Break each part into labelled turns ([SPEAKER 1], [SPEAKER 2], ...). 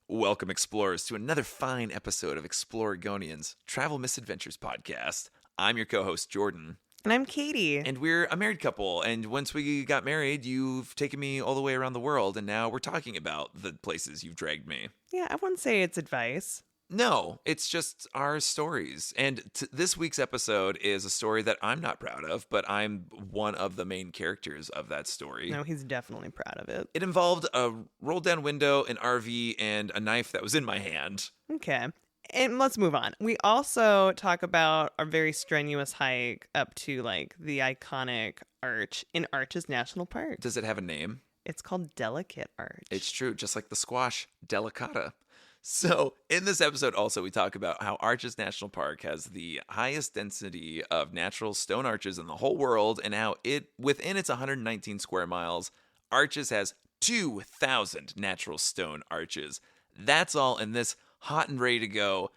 [SPEAKER 1] Welcome, explorers, to another fine episode of Exploragonians Travel Misadventures Podcast. I'm your co-host, Jordan.
[SPEAKER 2] And I'm Katie.
[SPEAKER 1] And we're a married couple, and once we got married, you've taken me all the way around the world, and now we're talking about the places you've dragged me.
[SPEAKER 2] Yeah, I wouldn't say it's advice.
[SPEAKER 1] No, it's just our stories. And this week's episode is a story that I'm not proud of, but I'm one of the main characters of that story.
[SPEAKER 2] No, he's definitely proud of it.
[SPEAKER 1] It involved a rolled down window, an RV, and a knife that was in my hand.
[SPEAKER 2] Okay. And let's move on. We also talk about our very strenuous hike up to the iconic arch in Arches National Park.
[SPEAKER 1] Does it have a name?
[SPEAKER 2] It's called Delicate Arch.
[SPEAKER 1] It's true, just like the squash, delicata. So, in this episode also, we talk about how Arches National Park has the highest density of natural stone arches in the whole world, and how within its 119 square miles, Arches has 2,000 natural stone arches. That's all in this hot and ready to go,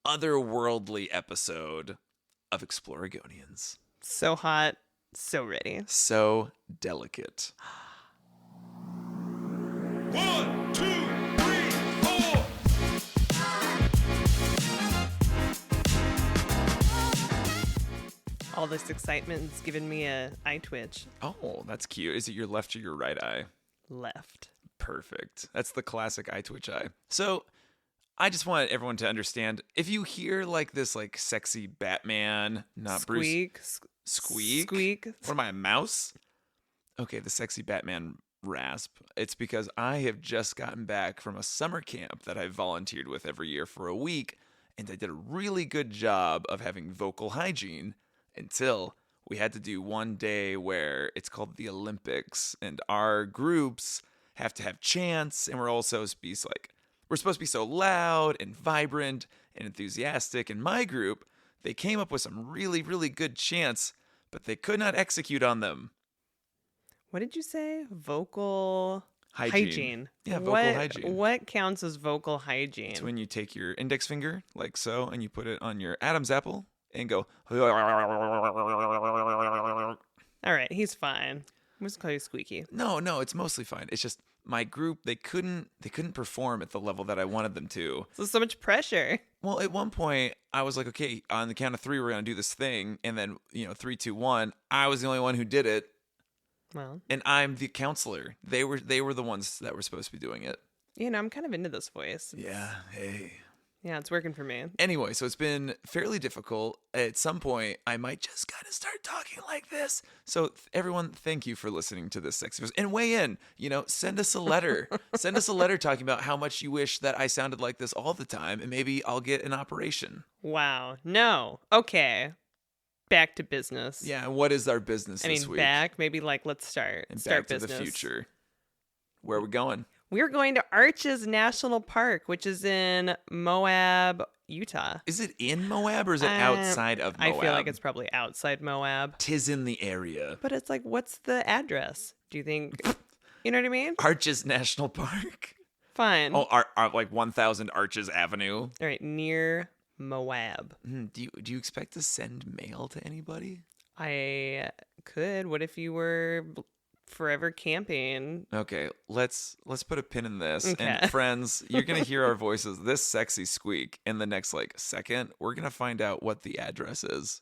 [SPEAKER 1] otherworldly episode of Exploragonians.
[SPEAKER 2] So hot, so ready.
[SPEAKER 1] So delicate.
[SPEAKER 3] 1, 2, 3, 4.
[SPEAKER 2] All this excitement has given me a eye twitch.
[SPEAKER 1] Oh, that's cute. Is it your left or your right eye?
[SPEAKER 2] Left.
[SPEAKER 1] Perfect. That's the classic eye twitch eye. So, I just want everyone to understand, if you hear this sexy Batman, not
[SPEAKER 2] Squeak.
[SPEAKER 1] Bruce. Squeak?
[SPEAKER 2] Squeak.
[SPEAKER 1] Or my mouse? Okay, the sexy Batman rasp. It's because I have just gotten back from a summer camp that I volunteered with every year for a week, and I did a really good job of having vocal hygiene until we had to do one day where it's called the Olympics, and our groups have to have chants, and we're supposed to be so loud and vibrant and enthusiastic. In my group, they came up with some really, really good chants, but they could not execute on them.
[SPEAKER 2] What did you say? Vocal hygiene.
[SPEAKER 1] Yeah, vocal hygiene.
[SPEAKER 2] What counts as vocal hygiene?
[SPEAKER 1] It's when you take your index finger, like so, and you put it on your Adam's apple and go.
[SPEAKER 2] All right, he's fine. I'm just call you Squeaky.
[SPEAKER 1] No, it's mostly fine. It's just my group, they couldn't perform at the level that I wanted them to.
[SPEAKER 2] So much pressure.
[SPEAKER 1] Well, at one point, I was like, okay, on the count of 3, we're going to do this thing. And then, 3, 2, 1, I was the only one who did it.
[SPEAKER 2] Well,
[SPEAKER 1] And I'm the counselor. They were the ones that were supposed to be doing it.
[SPEAKER 2] I'm kind of into this voice.
[SPEAKER 1] Yeah, hey.
[SPEAKER 2] Yeah, it's working for me.
[SPEAKER 1] Anyway, so it's been fairly difficult. At some point, I might just kind of start talking like this. So everyone, thank you for listening to this sexy voice. And weigh in, send us a letter. Send us a letter talking about how much you wish that I sounded like this all the time, and maybe I'll get an operation.
[SPEAKER 2] Wow. No. Okay. Back to business.
[SPEAKER 1] Yeah, and what is our business this week?
[SPEAKER 2] Maybe let's start.
[SPEAKER 1] And
[SPEAKER 2] start
[SPEAKER 1] back to
[SPEAKER 2] business.
[SPEAKER 1] the future. Where are we going?
[SPEAKER 2] We're going to Arches National Park, which is in Moab, Utah.
[SPEAKER 1] Is it in Moab or is it outside of Moab?
[SPEAKER 2] I feel like it's probably outside Moab.
[SPEAKER 1] 'Tis in the area.
[SPEAKER 2] But it's what's the address? Do you think, you know what I mean?
[SPEAKER 1] Arches National Park.
[SPEAKER 2] Fine.
[SPEAKER 1] Oh, 1,000 Arches Avenue.
[SPEAKER 2] All right, near Moab.
[SPEAKER 1] Do you expect to send mail to anybody?
[SPEAKER 2] I could. What if you were forever camping?
[SPEAKER 1] Okay, let's put a pin in this.
[SPEAKER 2] Okay.
[SPEAKER 1] And friends, you're gonna hear our voices, this sexy squeak, in the next second. We're gonna find out what the address is.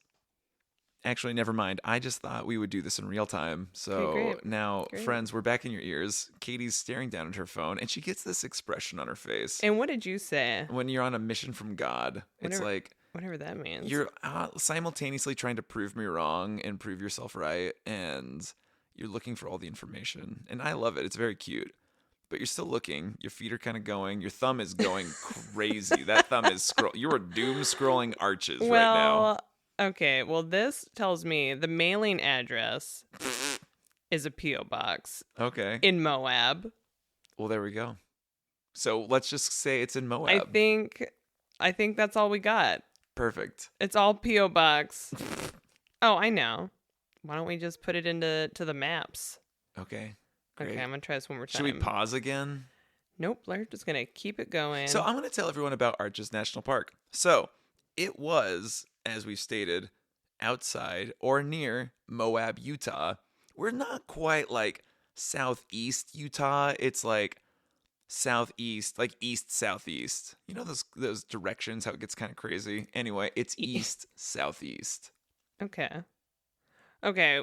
[SPEAKER 1] Actually, never mind. I just thought we would do this in real time. So
[SPEAKER 2] Okay, great.
[SPEAKER 1] now,
[SPEAKER 2] Great.
[SPEAKER 1] friends, we're back in your ears. Katie's staring down at her phone, and she gets this expression on her face.
[SPEAKER 2] And what did you say?
[SPEAKER 1] When you're on a mission from God, it's like
[SPEAKER 2] Whatever that means.
[SPEAKER 1] you're simultaneously trying to prove me wrong and prove yourself right, and you're looking for all the information. And I love it. It's very cute. But you're still looking. Your feet are kind of going. Your thumb is going crazy. That thumb is You are doom scrolling Arches right now.
[SPEAKER 2] Okay. Well, this tells me the mailing address is a P.O. box
[SPEAKER 1] Okay.
[SPEAKER 2] in Moab.
[SPEAKER 1] Well, there we go. So let's just say it's in Moab.
[SPEAKER 2] I think that's all we got.
[SPEAKER 1] Perfect.
[SPEAKER 2] It's all P.O. box. Oh, I know. Why don't we just put it into the maps?
[SPEAKER 1] Okay. Great.
[SPEAKER 2] Okay, I'm gonna try this one more time.
[SPEAKER 1] Should we pause again?
[SPEAKER 2] Nope, we're just gonna keep it going.
[SPEAKER 1] So I'm going to tell everyone about Arches National Park. So it was, as we've stated, outside or near Moab, Utah. We're not quite southeast Utah. It's southeast, like east southeast. You know those directions, how it gets kind of crazy. Anyway, it's
[SPEAKER 2] E-
[SPEAKER 1] east southeast.
[SPEAKER 2] Okay. Okay.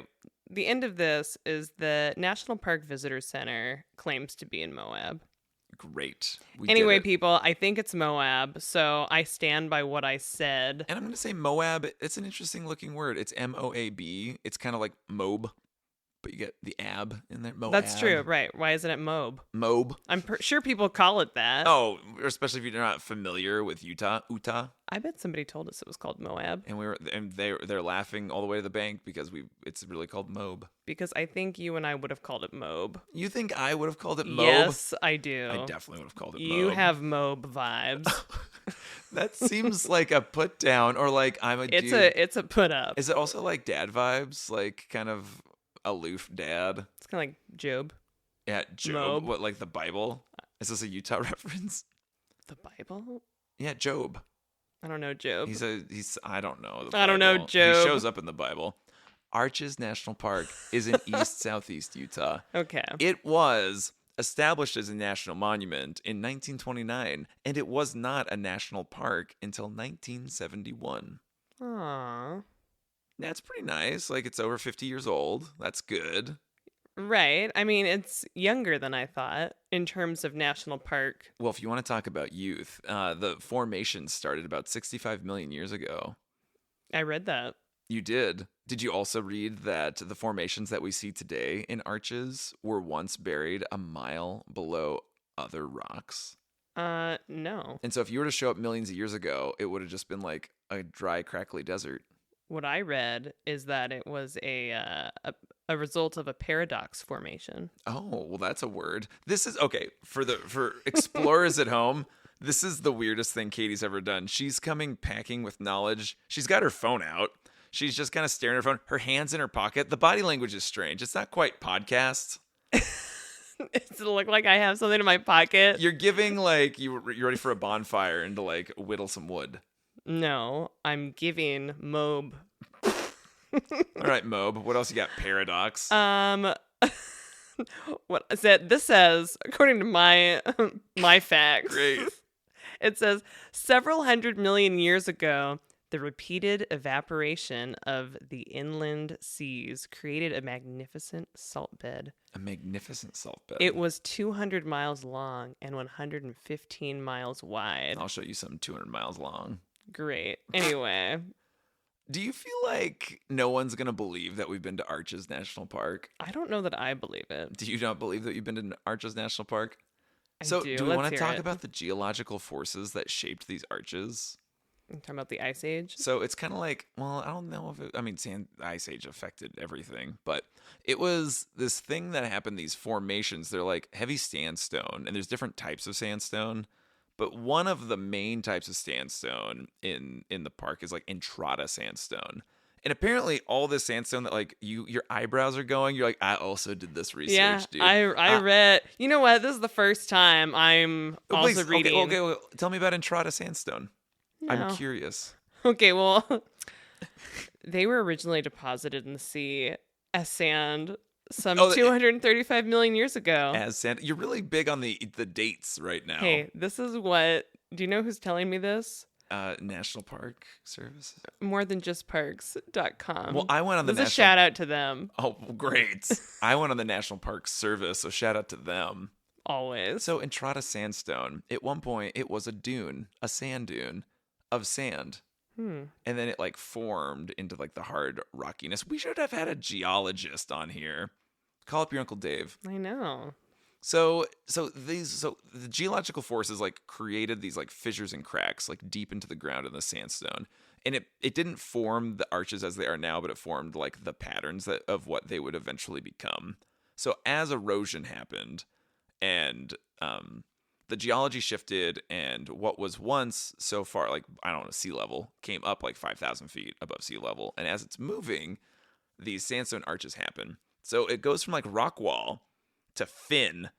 [SPEAKER 2] The end of this is the National Park Visitor Center claims to be in Moab.
[SPEAKER 1] Great. We
[SPEAKER 2] Anyway,
[SPEAKER 1] did it.
[SPEAKER 2] people, I think it's Moab, so I stand by what I said.
[SPEAKER 1] And I'm gonna say Moab. It's an interesting looking word. It's Moab. It's kind of like Moab, but you get the ab in there. Moab.
[SPEAKER 2] That's true, right? Why isn't it Moab?
[SPEAKER 1] Moab.
[SPEAKER 2] I'm sure people call it that.
[SPEAKER 1] Oh, especially if you're not familiar with Utah.
[SPEAKER 2] I bet somebody told us it was called Moab
[SPEAKER 1] And they're laughing all the way to the bank because it's really called Moab.
[SPEAKER 2] because I think you and I would have called it Moab.
[SPEAKER 1] You think I would have called it Moab?
[SPEAKER 2] Yes, I do.
[SPEAKER 1] I definitely would have called it
[SPEAKER 2] You
[SPEAKER 1] Moab.
[SPEAKER 2] have Moab vibes.
[SPEAKER 1] That seems like a put down or like I'm a dude.
[SPEAKER 2] It's a put up.
[SPEAKER 1] Is it also like dad vibes? Like kind of aloof dad?
[SPEAKER 2] It's kind of like Job.
[SPEAKER 1] Yeah, Job.
[SPEAKER 2] Moab.
[SPEAKER 1] What, like the Bible? Is this a Utah reference?
[SPEAKER 2] The Bible?
[SPEAKER 1] Yeah, Job.
[SPEAKER 2] I don't know Job.
[SPEAKER 1] He's I don't know. The
[SPEAKER 2] I don't know
[SPEAKER 1] Bible.
[SPEAKER 2] Job.
[SPEAKER 1] He shows up in the Bible. Arches National Park is in east southeast Utah.
[SPEAKER 2] Okay.
[SPEAKER 1] It was established as a national monument in 1929, and it was not a national park until 1971.
[SPEAKER 2] Aww.
[SPEAKER 1] That's pretty nice. Like it's over 50 years old. That's good.
[SPEAKER 2] Right. I mean, it's younger than I thought in terms of national park.
[SPEAKER 1] Well, if you want to talk about youth, the formation started about 65 million years ago.
[SPEAKER 2] I read that.
[SPEAKER 1] You did. Did you also read that the formations that we see today in arches were once buried a mile below other rocks?
[SPEAKER 2] No.
[SPEAKER 1] And so if you were to show up millions of years ago, it would have just been like a dry, crackly desert.
[SPEAKER 2] What I read is that it was a result of a paradox formation.
[SPEAKER 1] Oh, well, that's a word. This is okay for explorers at home. This is the weirdest thing Katie's ever done. She's coming packing with knowledge. She's got her phone out. She's just kind of staring at her phone. Her hands in her pocket. The body language is strange. It's not quite podcast.
[SPEAKER 2] Does it look like I have something in my pocket?
[SPEAKER 1] You're giving like you're ready for a bonfire and to like whittle some wood.
[SPEAKER 2] No, I'm giving Moab.
[SPEAKER 1] All right, Moab. What else you got? Paradox.
[SPEAKER 2] What is it? This says, according to my my facts,
[SPEAKER 1] Great.
[SPEAKER 2] it says several 100 million years ago, the repeated evaporation of the inland seas created a magnificent salt bed.
[SPEAKER 1] A magnificent salt bed.
[SPEAKER 2] It was 200 miles long and 115 miles wide.
[SPEAKER 1] I'll show you something 200 miles long.
[SPEAKER 2] Great. Anyway,
[SPEAKER 1] Do you feel like no one's going to believe that we've been to Arches National Park?
[SPEAKER 2] I don't know that I believe it.
[SPEAKER 1] Do you not believe that you've been to Arches National Park?
[SPEAKER 2] I
[SPEAKER 1] So,
[SPEAKER 2] do.
[SPEAKER 1] do we
[SPEAKER 2] Let's
[SPEAKER 1] want to
[SPEAKER 2] hear
[SPEAKER 1] talk
[SPEAKER 2] it.
[SPEAKER 1] about the geological forces that shaped these arches?
[SPEAKER 2] You talking about the Ice Age?
[SPEAKER 1] So it's kind of like, well, I don't know if it, I mean, Ice Age affected everything, but it was this thing that happened, these formations. They're like heavy sandstone, and there's different types of sandstone. But one of the main types of sandstone in the park is like entrada sandstone. And apparently all this sandstone that like your eyebrows are going, you're like, I also did this research,
[SPEAKER 2] Yeah,
[SPEAKER 1] dude.
[SPEAKER 2] I read. You know what? This is the first time I'm
[SPEAKER 1] Oh,
[SPEAKER 2] also
[SPEAKER 1] please,
[SPEAKER 2] reading.
[SPEAKER 1] Okay, well, tell me about entrada sandstone. I'm
[SPEAKER 2] No.
[SPEAKER 1] curious.
[SPEAKER 2] Okay, well, they were originally deposited in the sea as sand some
[SPEAKER 1] Oh,
[SPEAKER 2] 235 million years ago.
[SPEAKER 1] As sand, you're really big on the dates right now.
[SPEAKER 2] Hey, this is what. Do you know who's telling me this?
[SPEAKER 1] National Park Service.
[SPEAKER 2] More than just parks.com.
[SPEAKER 1] Well, I went on the
[SPEAKER 2] This is a
[SPEAKER 1] National.
[SPEAKER 2] shout out to them
[SPEAKER 1] Oh, great! I went on the National Park Service, so shout out to them.
[SPEAKER 2] always.
[SPEAKER 1] So Entrada Sandstone, at one point, it was a dune, a sand dune of sand. And then it like formed into like the hard rockiness. We should have had a geologist on here. Call up your Uncle Dave.
[SPEAKER 2] I know.
[SPEAKER 1] So the geological forces like created these like fissures and cracks like deep into the ground in the sandstone. And it didn't form the arches as they are now, but it formed like the patterns of what they would eventually become. So as erosion happened and the geology shifted, and what was once so far, like, I don't know, sea level, came up like 5,000 feet above sea level. And as it's moving, these sandstone arches happen. So it goes from like rock wall to fin.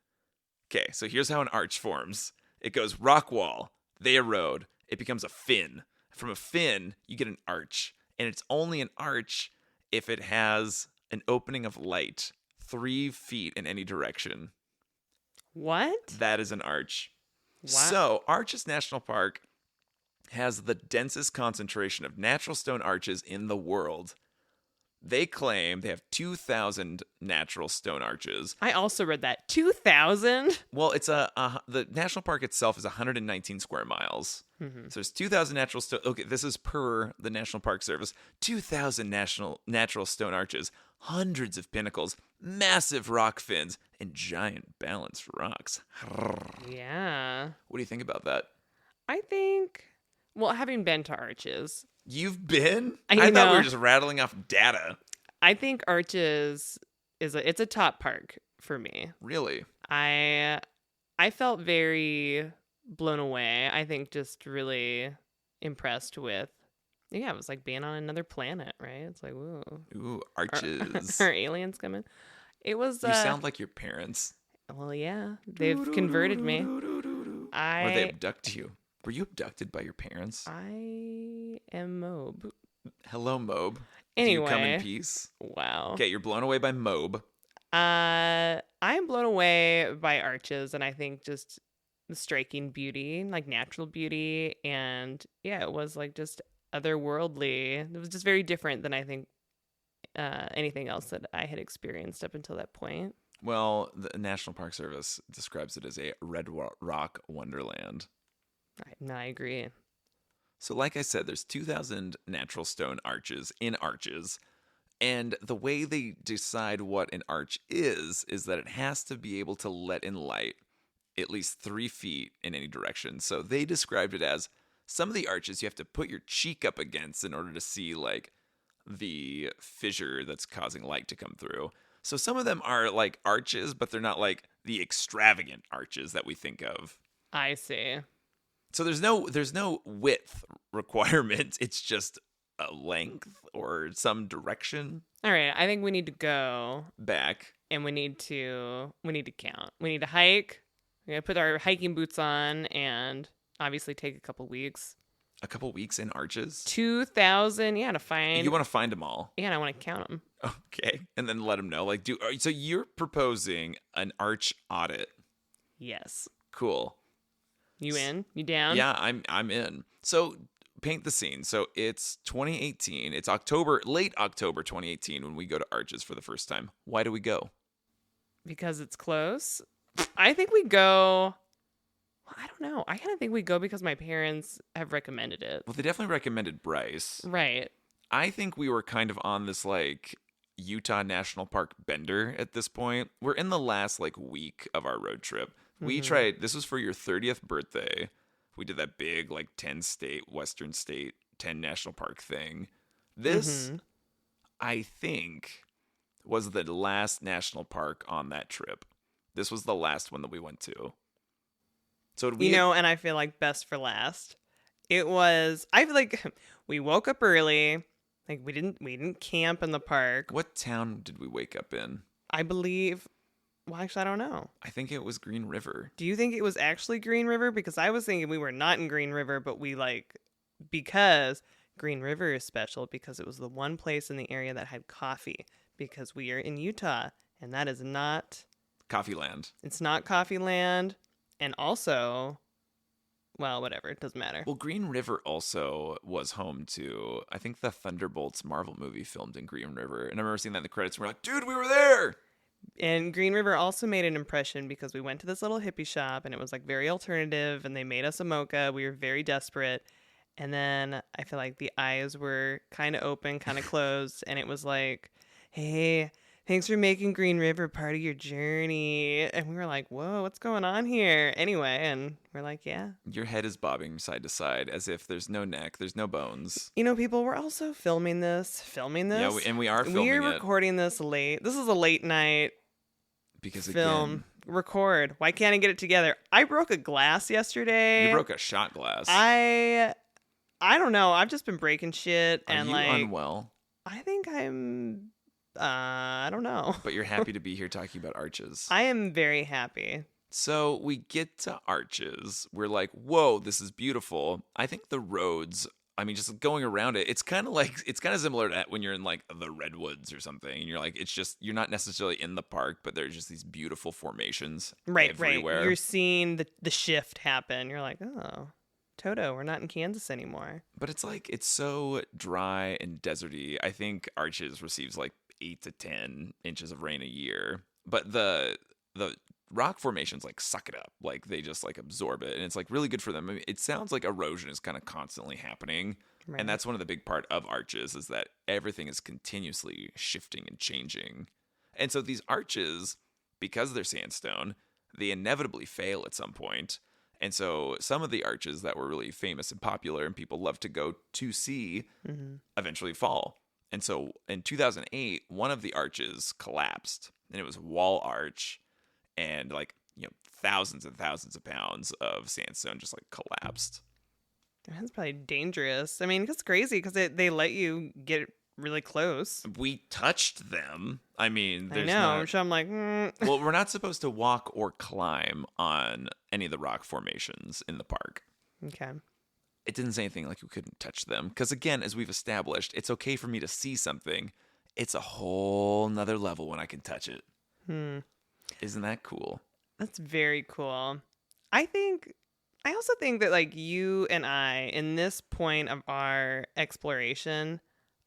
[SPEAKER 1] Okay, so here's how an arch forms. It goes rock wall, they erode, it becomes a fin. From a fin, you get an arch. And it's only an arch if it has an opening of light 3 feet in any direction.
[SPEAKER 2] What?
[SPEAKER 1] That is an arch.
[SPEAKER 2] Wow.
[SPEAKER 1] So, Arches National Park has the densest concentration of natural stone arches in the world. They claim they have 2,000 natural stone arches.
[SPEAKER 2] I also read that. 2,000?
[SPEAKER 1] Well, it's the national park itself is 119 square miles. So there's 2,000 natural stone. Okay, this is per the National Park Service. 2,000 natural stone arches, hundreds of pinnacles, massive rock fins, and giant balanced rocks.
[SPEAKER 2] Yeah.
[SPEAKER 1] What do you think about that?
[SPEAKER 2] I think, well, having been to Arches,
[SPEAKER 1] You've been?
[SPEAKER 2] I
[SPEAKER 1] thought we
[SPEAKER 2] know.
[SPEAKER 1] were just rattling off data.
[SPEAKER 2] I think Arches it's a top park for me.
[SPEAKER 1] Really?
[SPEAKER 2] I felt very blown away. I think just really impressed with. Yeah, it was like being on another planet, right? It's like, whoa,
[SPEAKER 1] Ooh, arches.
[SPEAKER 2] are aliens coming? It was.
[SPEAKER 1] You sound like your parents.
[SPEAKER 2] Well, yeah, they've converted me.
[SPEAKER 1] Or they abduct you. Were you abducted by your parents?
[SPEAKER 2] I am Mobe.
[SPEAKER 1] Hello, Mobe.
[SPEAKER 2] Anyway,
[SPEAKER 1] Do you come in peace?
[SPEAKER 2] wow.
[SPEAKER 1] Okay, you're blown away by Mobe.
[SPEAKER 2] I am blown away by Arches, and I think just the striking beauty, like natural beauty, and yeah, it was like just otherworldly. It was just very different than I think anything else that I had experienced up until that point.
[SPEAKER 1] Well, the National Park Service describes it as a red rock wonderland.
[SPEAKER 2] I agree.
[SPEAKER 1] So like I said, there's 2,000 natural stone arches in arches. And the way they decide what an arch is that it has to be able to let in light at least 3 feet in any direction. So they described it as some of the arches you have to put your cheek up against in order to see like the fissure that's causing light to come through. So some of them are like arches, but they're not like the extravagant arches that we think of.
[SPEAKER 2] I see.
[SPEAKER 1] So there's no width requirement. It's just a length or some direction
[SPEAKER 2] All right, I think we need to go
[SPEAKER 1] back.
[SPEAKER 2] and we need to count. We need to hike. We gotta put our hiking boots on and obviously take a couple weeks.
[SPEAKER 1] A couple weeks in arches.
[SPEAKER 2] 2,000, yeah, to find.
[SPEAKER 1] You want to find them all.
[SPEAKER 2] Yeah, and I want to count them.
[SPEAKER 1] Okay. And then let them know. Like, so you're proposing an arch audit.
[SPEAKER 2] Yes.
[SPEAKER 1] Cool.
[SPEAKER 2] You in? You down?
[SPEAKER 1] Yeah, I'm in. So paint the scene. So it's 2018. It's late October 2018 when we go to Arches for the first time. Why do we go?
[SPEAKER 2] Because it's close. I think we go. Well, I don't know. I kind of think we go because my parents have recommended it.
[SPEAKER 1] Well, they definitely recommended Bryce.
[SPEAKER 2] Right.
[SPEAKER 1] I think we were kind of on this like Utah National Park bender at this point. We're in the last like week of our road trip. We tried, this was for your 30th birthday. We did that big like 10 state, Western state, 10 national park thing. This, I think, was the last national park on that trip. This was the last one that we went to. So did we,
[SPEAKER 2] and I feel like best for last. It was, I feel like we woke up early. Like we didn't camp in the park.
[SPEAKER 1] what town did we wake up in?
[SPEAKER 2] I believe, well, actually, I don't know.
[SPEAKER 1] I think it was Green River.
[SPEAKER 2] Do you think it was actually Green River? Because I was thinking we were not in Green River, but because Green River is special because it was the one place in the area that had coffee because we are in Utah and that is not,
[SPEAKER 1] Coffee Land.
[SPEAKER 2] it's not coffee land. And also, well, whatever, it doesn't matter.
[SPEAKER 1] Well, Green River also was home to, I think, the Thunderbolts Marvel movie filmed in Green River. And I remember seeing that in the credits and we're like, dude, we were there.
[SPEAKER 2] And Green River also made an impression because we went to this little hippie shop and it was like very alternative and they made us a mocha. We were very desperate. And then I feel like the eyes were kind of open, kind of closed. And it was like, hey, thanks for making Green River part of your journey. And we were like, whoa, what's going on here? Anyway, and we're like, yeah.
[SPEAKER 1] Your head is bobbing side to side as if there's no neck, there's no bones.
[SPEAKER 2] People, we're also filming this.
[SPEAKER 1] Yeah, and we are filming
[SPEAKER 2] We're
[SPEAKER 1] it.
[SPEAKER 2] recording this late. This is a late night
[SPEAKER 1] Because
[SPEAKER 2] film.
[SPEAKER 1] again,
[SPEAKER 2] Record. Why can't I get it together? I broke a glass yesterday.
[SPEAKER 1] you broke a shot glass.
[SPEAKER 2] I don't know. I've just been breaking shit
[SPEAKER 1] Are
[SPEAKER 2] and
[SPEAKER 1] you
[SPEAKER 2] like
[SPEAKER 1] unwell?
[SPEAKER 2] I think I'm I don't know.
[SPEAKER 1] But you're happy to be here talking about Arches.
[SPEAKER 2] I am very happy.
[SPEAKER 1] So we get to Arches. We're like, whoa, this is beautiful. I think the roads I mean, just going around it, it's kind of similar to when you're in like the redwoods or something, and you're like, it's just you're not necessarily in the park, but there's just these beautiful formations
[SPEAKER 2] Right, right.
[SPEAKER 1] everywhere.
[SPEAKER 2] You're seeing the shift happen. You're like, oh, Toto, we're not in Kansas anymore.
[SPEAKER 1] But it's like it's so dry and deserty. I think Arches receives like 8 to 10 inches of rain a year, but the rock formations like suck it up, like they just like absorb it, and it's like really good for them. I mean, it sounds like erosion is kind of constantly happening,
[SPEAKER 2] Right.
[SPEAKER 1] and that's one of the big part of Arches is that everything is continuously shifting and changing, and so these arches, because they're sandstone, they inevitably fail at some point. And so some of the arches that were really famous and popular and people love to go to see eventually fall. And so in 2008, one of the arches collapsed, and it was a wall arch, and like, thousands and thousands of pounds of sandstone just like collapsed.
[SPEAKER 2] That's probably dangerous. I mean, it's crazy because they let you get really close.
[SPEAKER 1] We touched them. I mean,
[SPEAKER 2] I
[SPEAKER 1] there's
[SPEAKER 2] know.
[SPEAKER 1] not...
[SPEAKER 2] So I'm like,
[SPEAKER 1] Well, we're not supposed to walk or climb on any of the rock formations in the park.
[SPEAKER 2] okay.
[SPEAKER 1] It didn't say anything like we couldn't touch them. Because again, as we've established, it's okay for me to see something. It's a whole nother level when I can touch it. Isn't that cool?
[SPEAKER 2] That's very cool. I also think that like you and I, in this point of our exploration,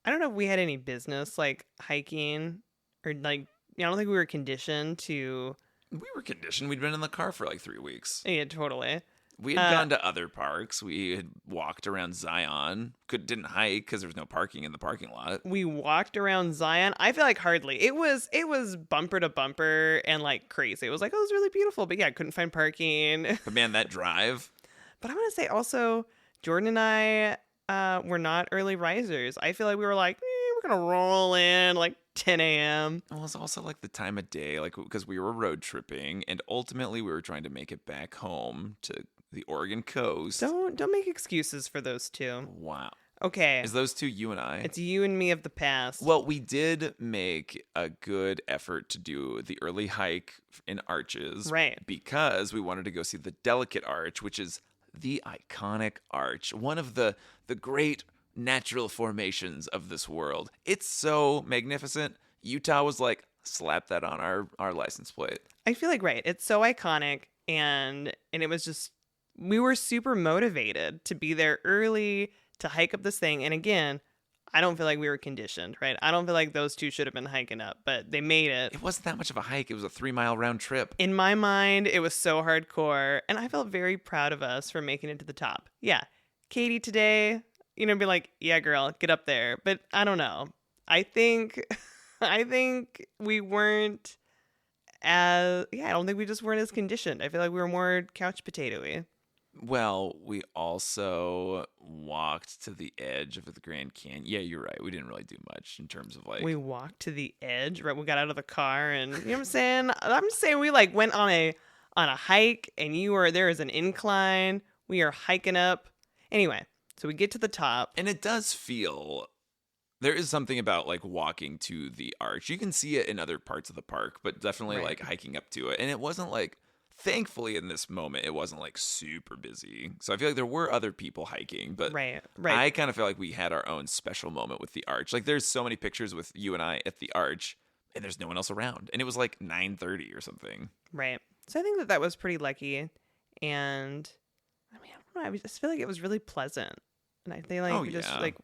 [SPEAKER 2] I don't know if we had any business like hiking or like, I don't think we were conditioned to.
[SPEAKER 1] We were conditioned. We'd been in the car for like 3 weeks.
[SPEAKER 2] Yeah, totally.
[SPEAKER 1] We had gone to other parks. We had walked around Zion. Didn't hike because there was no parking in the parking lot.
[SPEAKER 2] We walked around Zion. I feel like hardly. It was bumper to bumper and like crazy. It was like, oh, it was really beautiful, but yeah, couldn't find parking.
[SPEAKER 1] But man, that drive.
[SPEAKER 2] But I'm gonna say also, Jordan and I were not early risers. I feel like we were like, we're gonna roll in like 10 a.m.
[SPEAKER 1] Well, it's also like the time of day, like because we were road tripping, and ultimately we were trying to make it back home to the Oregon coast.
[SPEAKER 2] Don't make excuses for those two.
[SPEAKER 1] Wow.
[SPEAKER 2] Okay,
[SPEAKER 1] Is those two you and I?
[SPEAKER 2] it's you and me of the past.
[SPEAKER 1] Well, we did make a good effort to do the early hike in Arches.
[SPEAKER 2] Right.
[SPEAKER 1] Because we wanted to go see the Delicate Arch, which is the iconic arch, one of the great natural formations of this world. It's so magnificent. Utah was like, slap that on our license plate.
[SPEAKER 2] I feel like right. It's so iconic, and it was just we were super motivated to be there early to hike up this thing. And again, I don't feel like we were conditioned, right? I don't feel like those two should have been hiking up, but they made it.
[SPEAKER 1] It wasn't that much of a hike. It was a 3-mile round trip.
[SPEAKER 2] In my mind, it was so hardcore, and I felt very proud of us for making it to the top. Yeah, Katie today, be like, yeah, girl, get up there. But I don't know. I think we weren't I don't think we just weren't as conditioned. I feel like we were more couch potato-y.
[SPEAKER 1] Well, we also walked to the edge of the Grand Canyon. Yeah, you're right. We didn't really do much in terms of like...
[SPEAKER 2] We walked to the edge, right? We got out of the car, and you know what I'm saying? I'm just saying we like went on a hike, and there is an incline. We are hiking up. Anyway, so we get to the top.
[SPEAKER 1] And it does feel... There is something about like walking to the arch. You can see it in other parts of the park, but definitely
[SPEAKER 2] Right.
[SPEAKER 1] like hiking up to it. And it wasn't like... Thankfully, in this moment, it wasn't like super busy. So I feel like there were other people hiking, but
[SPEAKER 2] Right.
[SPEAKER 1] I kind of feel like we had our own special moment with the arch. Like there's so many pictures with you and I at the arch, and there's no one else around. And it was like 9:30 or something.
[SPEAKER 2] Right. So I think that was pretty lucky. And I mean, I don't know. I just feel like it was really pleasant. And I feel like
[SPEAKER 1] Oh,
[SPEAKER 2] we just
[SPEAKER 1] yeah.
[SPEAKER 2] like,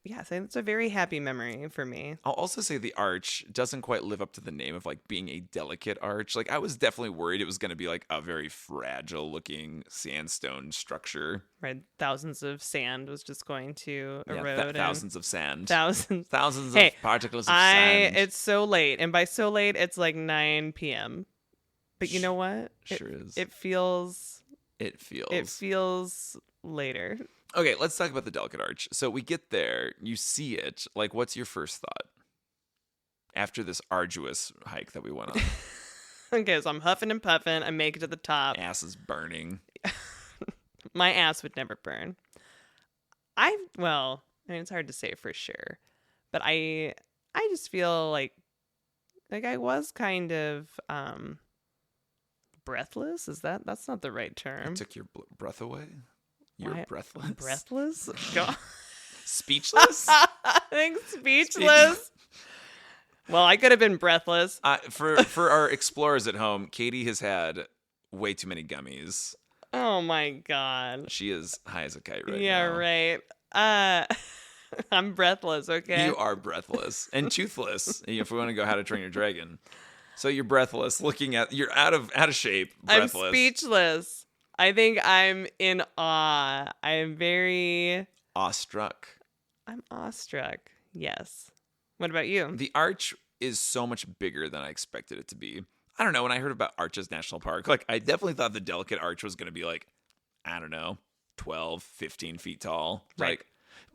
[SPEAKER 2] yeah, so it's a very happy memory for me.
[SPEAKER 1] I'll also say the arch doesn't quite live up to the name of like being a delicate arch. Like I was definitely worried it was going to be like a very fragile looking sandstone structure.
[SPEAKER 2] Right. Thousands of sand was just going to
[SPEAKER 1] Yeah,
[SPEAKER 2] erode. and
[SPEAKER 1] thousands of sand.
[SPEAKER 2] Thousands.
[SPEAKER 1] Thousands
[SPEAKER 2] Hey,
[SPEAKER 1] of particles of sand.
[SPEAKER 2] It's so late. And by so late, it's like 9 p.m. But you know what?
[SPEAKER 1] Sure is.
[SPEAKER 2] It feels
[SPEAKER 1] It feels.
[SPEAKER 2] It feels later.
[SPEAKER 1] Okay, let's talk about the Delicate Arch. So we get there, you see it. Like, what's your first thought after this arduous hike that we went on?
[SPEAKER 2] Okay, so I'm huffing and puffing. I make it to the top.
[SPEAKER 1] Ass is burning.
[SPEAKER 2] My ass would never burn. Well, I mean, it's hard to say for sure, but I just feel like I was kind of breathless. That's not the right term.
[SPEAKER 1] It took your breath away. You're
[SPEAKER 2] Why-
[SPEAKER 1] breathless.
[SPEAKER 2] Breathless? God.
[SPEAKER 1] Speechless?
[SPEAKER 2] I think speechless. Well, I could have been breathless.
[SPEAKER 1] For our explorers at home, Katie has had way too many gummies.
[SPEAKER 2] Oh my God.
[SPEAKER 1] She is high as a kite right
[SPEAKER 2] Yeah,
[SPEAKER 1] now.
[SPEAKER 2] right. I'm breathless, okay?
[SPEAKER 1] You are breathless and toothless. If we want to go How to Train Your Dragon, so you're breathless. You're out of shape.
[SPEAKER 2] I'm
[SPEAKER 1] Breathless.
[SPEAKER 2] speechless. I think I'm in awe. I am very.
[SPEAKER 1] Awestruck.
[SPEAKER 2] I'm awestruck. Yes. What about you?
[SPEAKER 1] The arch is so much bigger than I expected it to be. I don't know. When I heard about Arches National Park, like I definitely thought the Delicate Arch was going to be like, I don't know, 12, 15 feet tall.
[SPEAKER 2] Right.
[SPEAKER 1] Like,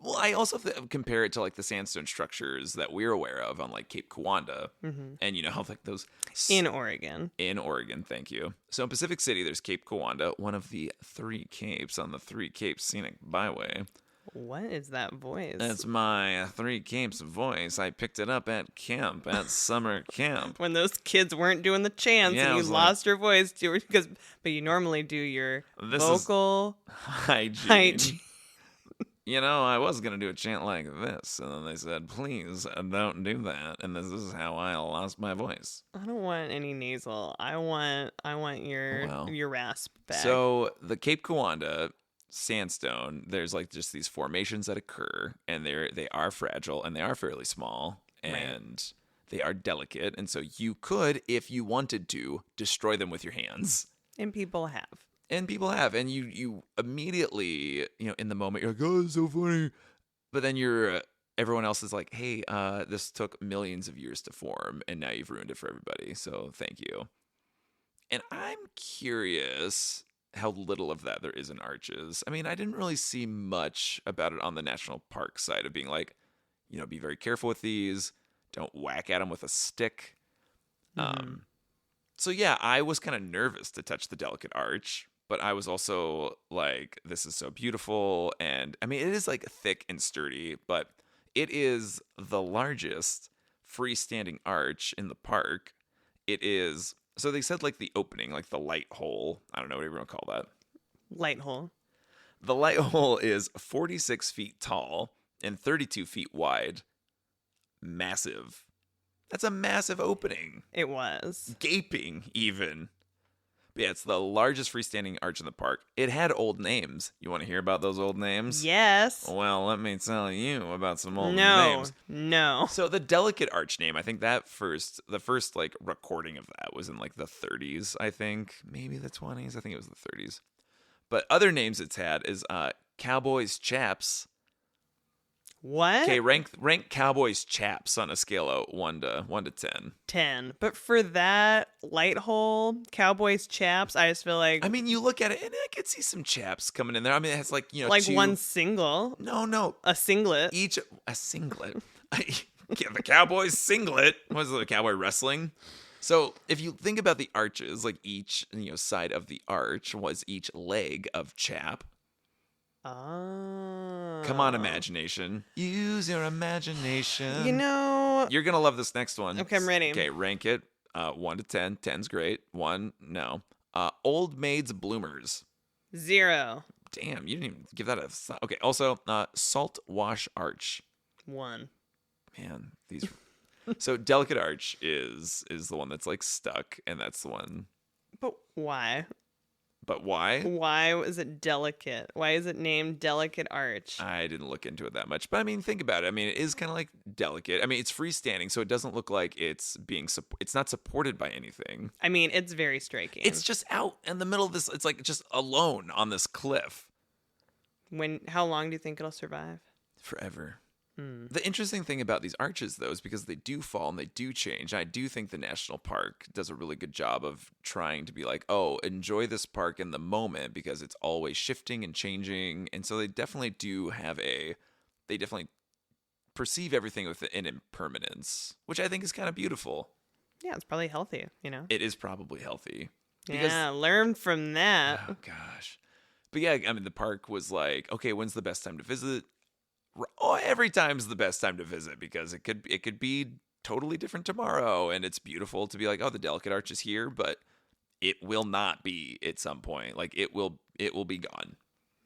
[SPEAKER 1] well, I also compare it to like the sandstone structures that we're aware of on like Cape Kiwanda, and you know how like those
[SPEAKER 2] In Oregon.
[SPEAKER 1] in Oregon. Thank you. So in Pacific City, there's Cape Kiwanda, one of the 3 capes on the 3 Capes Scenic Byway.
[SPEAKER 2] What is that voice?
[SPEAKER 1] That's my 3 Capes voice. I picked it up at camp, at summer camp.
[SPEAKER 2] when those kids weren't doing the chants
[SPEAKER 1] Yeah, I
[SPEAKER 2] and you
[SPEAKER 1] was like-
[SPEAKER 2] lost your voice but you normally do your
[SPEAKER 1] This is-
[SPEAKER 2] vocal
[SPEAKER 1] Hygiene. You know, I was going to do a chant like this, and then they said, please don't do that. And this is how I lost my voice.
[SPEAKER 2] I don't want any nasal. I want your rasp back.
[SPEAKER 1] So the Cape Kiwanda sandstone, there's like just these formations that occur, and they are fragile, and they are fairly small, and they are delicate. And so you could, if you wanted to, destroy them with your hands.
[SPEAKER 2] And people have.
[SPEAKER 1] And people have, and you immediately, in the moment, you're like, oh, it's so funny. But then everyone else is like, hey, this took millions of years to form, and now you've ruined it for everybody. So thank you. And I'm curious how little of that there is in Arches. I mean, I didn't really see much about it on the national park side of being like, be very careful with these. Don't whack at them with a stick. So yeah, I was kind of nervous to touch the Delicate Arch. But I was also like, this is so beautiful. And I mean, it is like thick and sturdy, but it is the largest freestanding arch in the park. It is, so they said like the opening, like the light hole. I don't know what you want to call that.
[SPEAKER 2] Light hole.
[SPEAKER 1] The light hole is 46 feet tall and 32 feet wide. Massive. That's a massive opening.
[SPEAKER 2] It was.
[SPEAKER 1] Gaping, even. But yeah, it's the largest freestanding arch in the park. It had old names. You want to hear about those old names?
[SPEAKER 2] Yes.
[SPEAKER 1] Well, let me tell you about some old
[SPEAKER 2] No.
[SPEAKER 1] names.
[SPEAKER 2] No.
[SPEAKER 1] So the Delicate Arch name, I think the first like recording of that was in like the 30s, I think. Maybe the 20s. I think it was the 30s. But other names it's had is Cowboys Chaps.
[SPEAKER 2] What?
[SPEAKER 1] Okay, rank Cowboys Chaps on a scale of 1 to 10.
[SPEAKER 2] 10. But for that light hole, Cowboys chaps, I just feel like
[SPEAKER 1] I mean, you look at it, and I could see some chaps coming in there. I mean, it has like,
[SPEAKER 2] like
[SPEAKER 1] two...
[SPEAKER 2] one single.
[SPEAKER 1] No.
[SPEAKER 2] A singlet.
[SPEAKER 1] Each a singlet. The Cowboys singlet was the Cowboy wrestling. So if you think about the arches, like each side of the arch was each leg of chap.
[SPEAKER 2] Oh.
[SPEAKER 1] Come on, imagination. Use your imagination.
[SPEAKER 2] You're
[SPEAKER 1] going to love this next one.
[SPEAKER 2] Okay, I'm ready.
[SPEAKER 1] Okay, rank it 1 to 10. 10's great. 1, no. Old Maids Bloomers.
[SPEAKER 2] 0.
[SPEAKER 1] Damn, you didn't even give that a... Okay, also, Salt Wash Arch.
[SPEAKER 2] 1.
[SPEAKER 1] Man, these... So Delicate Arch is the one that's like stuck, and that's the one.
[SPEAKER 2] But why?
[SPEAKER 1] But why?
[SPEAKER 2] Why is it delicate? Why is it named Delicate Arch?
[SPEAKER 1] I didn't look into it that much, but I mean, think about it. I mean, it is kind of like delicate. I mean, it's freestanding, so it doesn't look like it's not supported by anything.
[SPEAKER 2] I mean, it's very striking.
[SPEAKER 1] It's just out in the middle of this. It's like just alone on this cliff.
[SPEAKER 2] How long do you think it'll survive?
[SPEAKER 1] Forever. The interesting thing about these arches, though, is because they do fall and they do change. I do think the national park does a really good job of trying to be like, oh, enjoy this park in the moment because it's always shifting and changing. And so they definitely they definitely perceive everything with an impermanence, which I think is kind of beautiful.
[SPEAKER 2] Yeah, it's probably healthy,
[SPEAKER 1] It is probably healthy.
[SPEAKER 2] Yeah, learn from that.
[SPEAKER 1] Oh, gosh. But yeah, I mean, the park was like, okay, when's the best time to visit? Oh, every time's the best time to visit because it could be totally different tomorrow, and it's beautiful to be like, oh, the Delicate Arch is here, but it will not be at some point. Like it will be gone.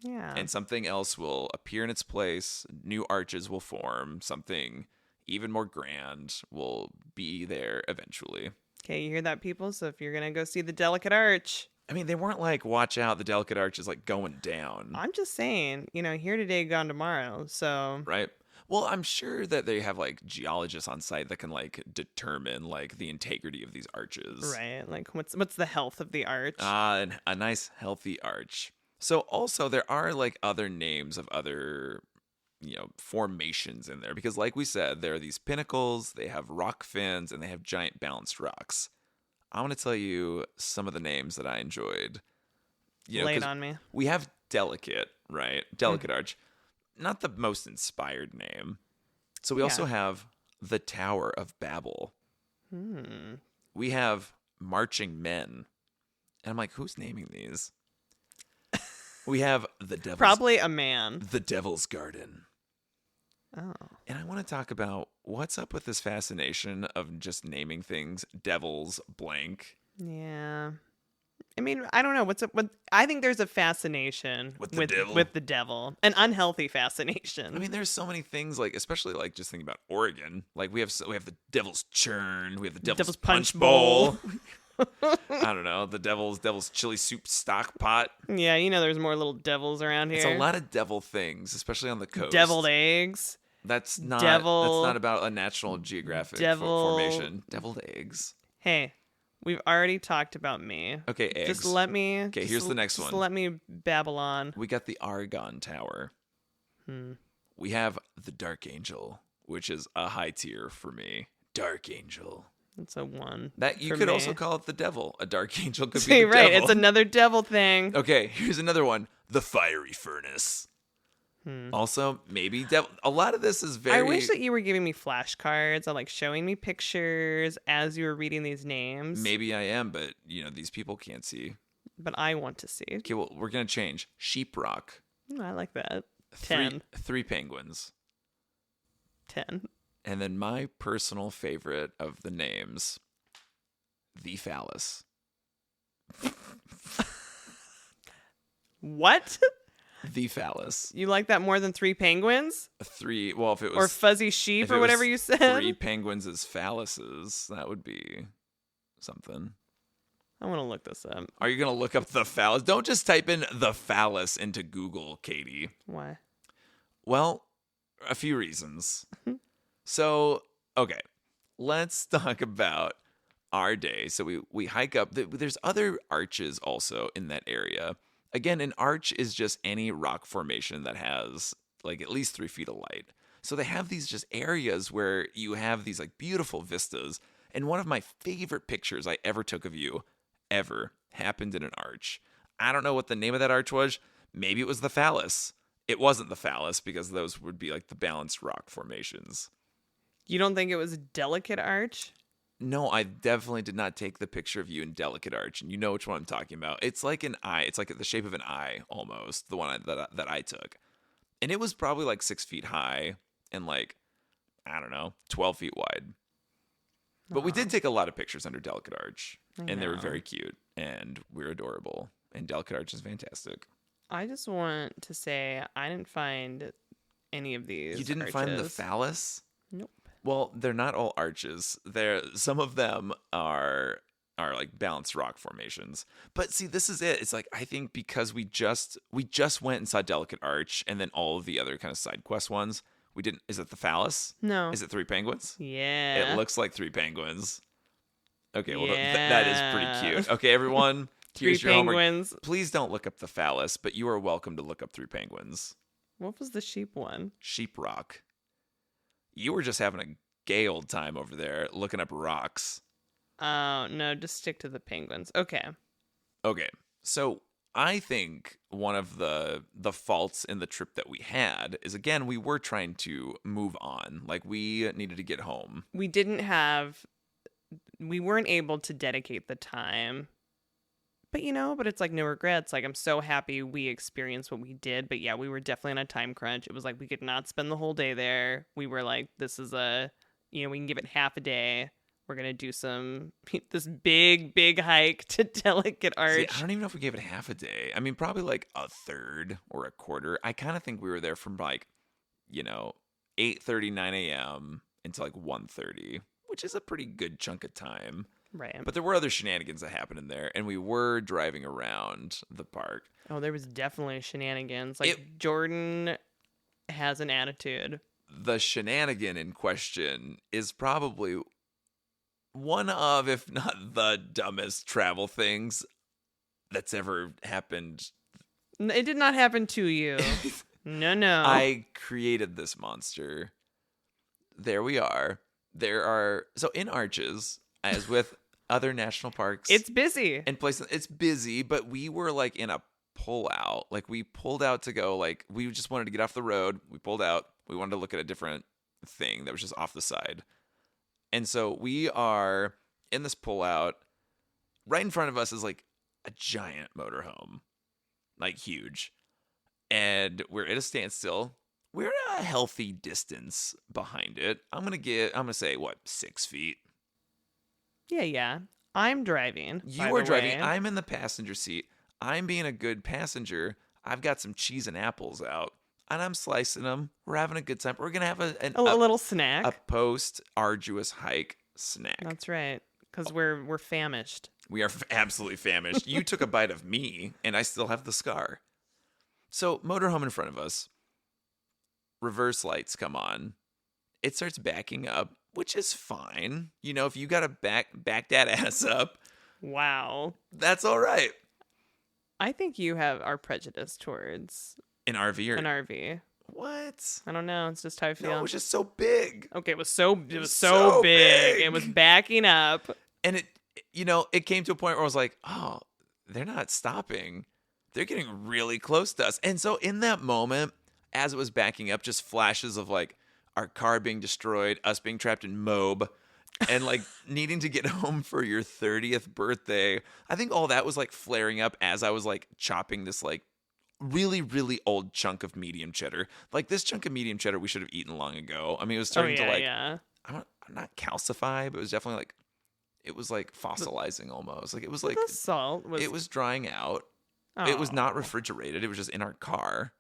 [SPEAKER 2] Yeah.
[SPEAKER 1] And something else will appear in its place. New arches will form. Something even more grand will be there eventually.
[SPEAKER 2] Okay, you hear that, people? So if you're going to go see the Delicate Arch,
[SPEAKER 1] I mean, they weren't like, watch out, the delicate arch is like going down,
[SPEAKER 2] I'm just saying, here today, gone tomorrow. So,
[SPEAKER 1] right? Well, I'm sure that they have like geologists on site that can like determine like the integrity of these arches.
[SPEAKER 2] right. Like, what's the health of the arch?
[SPEAKER 1] A nice healthy arch. So also there are like other names of other formations in there because like we said, there are these pinnacles, they have rock fins, and they have giant balanced rocks. I want to tell you some of the names that I enjoyed.
[SPEAKER 2] Lay it
[SPEAKER 1] 'Cause
[SPEAKER 2] on me.
[SPEAKER 1] we have delicate, right? Delicate arch. Not the most inspired name. So we also have the Tower of Babel. We have marching men. And I'm like, who's naming these? We have
[SPEAKER 2] Probably a man.
[SPEAKER 1] the Devil's Garden.
[SPEAKER 2] Oh.
[SPEAKER 1] And I want to talk about what's up with this fascination of just naming things devils blank.
[SPEAKER 2] Yeah. I mean, I don't know what's up. I think there's a fascination
[SPEAKER 1] With the devil?
[SPEAKER 2] with the devil, an unhealthy fascination.
[SPEAKER 1] I mean, there's so many things like, especially like just thinking about Oregon. Like we have the Devil's Churn, we have the Devil's
[SPEAKER 2] Punch
[SPEAKER 1] Punch Bowl. I don't know, the Devil's Chili Soup Stock Pot.
[SPEAKER 2] yeah, there's more little devils around here.
[SPEAKER 1] It's a lot of devil things, especially on the coast.
[SPEAKER 2] Deviled eggs.
[SPEAKER 1] That's not about a National Geographic formation. Deviled eggs.
[SPEAKER 2] Hey, we've already talked about me.
[SPEAKER 1] Okay, eggs.
[SPEAKER 2] Just let me.
[SPEAKER 1] Okay, here's the next one.
[SPEAKER 2] Just let me babble on.
[SPEAKER 1] We got the Argon Tower. We have the Dark Angel, which is a high tier for me. Dark Angel.
[SPEAKER 2] It's a 1.
[SPEAKER 1] That you
[SPEAKER 2] for
[SPEAKER 1] could
[SPEAKER 2] me.
[SPEAKER 1] also call it the devil. A dark angel could be
[SPEAKER 2] See,
[SPEAKER 1] the
[SPEAKER 2] right.
[SPEAKER 1] devil.
[SPEAKER 2] It's another devil thing.
[SPEAKER 1] Okay, here's another one. The Fiery Furnace. Also, maybe devil. A lot of this is very.
[SPEAKER 2] I wish that you were giving me flashcards or like showing me pictures as you were reading these names.
[SPEAKER 1] Maybe I am, but these people can't see.
[SPEAKER 2] But I want to see.
[SPEAKER 1] Okay, well, we're gonna change. Sheeprock.
[SPEAKER 2] I like that. 10.
[SPEAKER 1] Three penguins.
[SPEAKER 2] 10.
[SPEAKER 1] And then my personal favorite of the names, the Phallus.
[SPEAKER 2] What?
[SPEAKER 1] The Phallus.
[SPEAKER 2] You like that more than 3 penguins?
[SPEAKER 1] Well, if it was
[SPEAKER 2] Or fuzzy sheep
[SPEAKER 1] if
[SPEAKER 2] or
[SPEAKER 1] it
[SPEAKER 2] whatever
[SPEAKER 1] was
[SPEAKER 2] you said?
[SPEAKER 1] 3 penguins as phalluses, that would be something.
[SPEAKER 2] I want to look this up.
[SPEAKER 1] Are you going to look up the phallus? Don't just type in the phallus into Google, Katie.
[SPEAKER 2] Why?
[SPEAKER 1] Well, a few reasons. So, okay, let's talk about our day. So we hike up. There's other arches also in that area. Again, an arch is just any rock formation that has like at least 3 feet of light. So they have these just areas where you have these like beautiful vistas. And one of my favorite pictures I ever took of you ever happened in an arch. I don't know what the name of that arch was. Maybe it was the Phallus. It wasn't the Phallus because those would be like the balanced rock formations.
[SPEAKER 2] You don't think it was a delicate arch?
[SPEAKER 1] No, I definitely did not take the picture of you in delicate arch, and you know which one I'm talking about. It's like an eye. It's like the shape of an eye almost. The one that I took, and it was probably like 6 feet high and like I don't know, 12 feet wide. But we did take a lot of pictures under delicate arch, and they were very cute, and we're adorable. And delicate arch is fantastic.
[SPEAKER 2] I just want to say I didn't find any of these.
[SPEAKER 1] You didn't find the Phallus?
[SPEAKER 2] Nope.
[SPEAKER 1] Well, they're not all arches. Some of them are like balanced rock formations. But see, this is it. It's like I think because we just went and saw Delicate Arch and then all of the other kind of side quest ones, we didn't. Is it the Phallus?
[SPEAKER 2] No.
[SPEAKER 1] Is it 3 penguins?
[SPEAKER 2] Yeah.
[SPEAKER 1] It looks like 3 penguins. Okay, well
[SPEAKER 2] Yeah.
[SPEAKER 1] that is pretty cute. Okay, everyone,
[SPEAKER 2] 3
[SPEAKER 1] here's your homework.
[SPEAKER 2] penguins.
[SPEAKER 1] Please don't look up the Phallus, but you are welcome to look up 3 penguins.
[SPEAKER 2] What was the sheep one?
[SPEAKER 1] Sheep rock. You were just having a gay old time over there looking up rocks.
[SPEAKER 2] Oh, no, just stick to the penguins. Okay.
[SPEAKER 1] Okay, so I think one of the faults in the trip that we had is, again, we were trying to move on. Like, we needed to get home.
[SPEAKER 2] We weren't able to dedicate the time. But it's like no regrets. Like, I'm so happy we experienced what we did. But yeah, we were definitely on a time crunch. It was like we could not spend the whole day there. We were like, this is we can give it half a day. We're going to do this big hike to Delicate Arch.
[SPEAKER 1] See, I don't even know if we gave it half a day. I mean, probably like a third or a quarter. I kind of think we were there from like, 8:30, 9 a.m. until like 1:30, which is a pretty good chunk of time.
[SPEAKER 2] Right.
[SPEAKER 1] But there were other shenanigans that happened in there, and we were driving around the park.
[SPEAKER 2] Oh, there was definitely shenanigans. Like, Jordan has an attitude.
[SPEAKER 1] The shenanigan in question is probably one of, if not the dumbest travel things that's ever happened.
[SPEAKER 2] It did not happen to you. No.
[SPEAKER 1] I created this monster. There we are. So in Arches, as with other national parks.
[SPEAKER 2] It's busy.
[SPEAKER 1] And places, it's busy, but we were like in a pull out. Like we pulled out to go, like we just wanted to get off the road. We pulled out. We wanted to look at a different thing that was just off the side. And so we are in this pull out. Right in front of us is like a giant motorhome, like huge. And we're at a standstill. We're at a healthy distance behind it. I'm gonna say what, 6 feet.
[SPEAKER 2] Yeah. I'm driving.
[SPEAKER 1] You are driving. I'm in the passenger seat. I'm being a good passenger. I've got some cheese and apples out, and I'm slicing them. We're having a good time. We're gonna have
[SPEAKER 2] a little snack.
[SPEAKER 1] A post-arduous hike snack.
[SPEAKER 2] That's right, because we're famished.
[SPEAKER 1] We are absolutely famished. You took a bite of me, and I still have the scar. So, motorhome in front of us. Reverse lights come on. It starts backing up, which is fine. If you gotta back that ass up.
[SPEAKER 2] Wow.
[SPEAKER 1] That's all right.
[SPEAKER 2] I think you are prejudiced towards
[SPEAKER 1] An RV or
[SPEAKER 2] an RV.
[SPEAKER 1] What?
[SPEAKER 2] I don't know. It's just how I feel.
[SPEAKER 1] No, it was just so big.
[SPEAKER 2] Okay, it was so big. It was backing up.
[SPEAKER 1] And it came to a point where I was like, oh, they're not stopping. They're getting really close to us. And so in that moment, as it was backing up, just flashes of like our car being destroyed, us being trapped in Moab, and like needing to get home for your 30th birthday. I think all that was like flaring up as I was like chopping this like really, really old chunk of medium cheddar. Like this chunk of medium cheddar we should have eaten long ago. I mean, it was starting to like, I'm not calcify, but it was definitely like, it was like fossilizing almost. Like it was like,
[SPEAKER 2] the salt was...
[SPEAKER 1] it was drying out.
[SPEAKER 2] Oh.
[SPEAKER 1] It was not refrigerated. It was just in our car.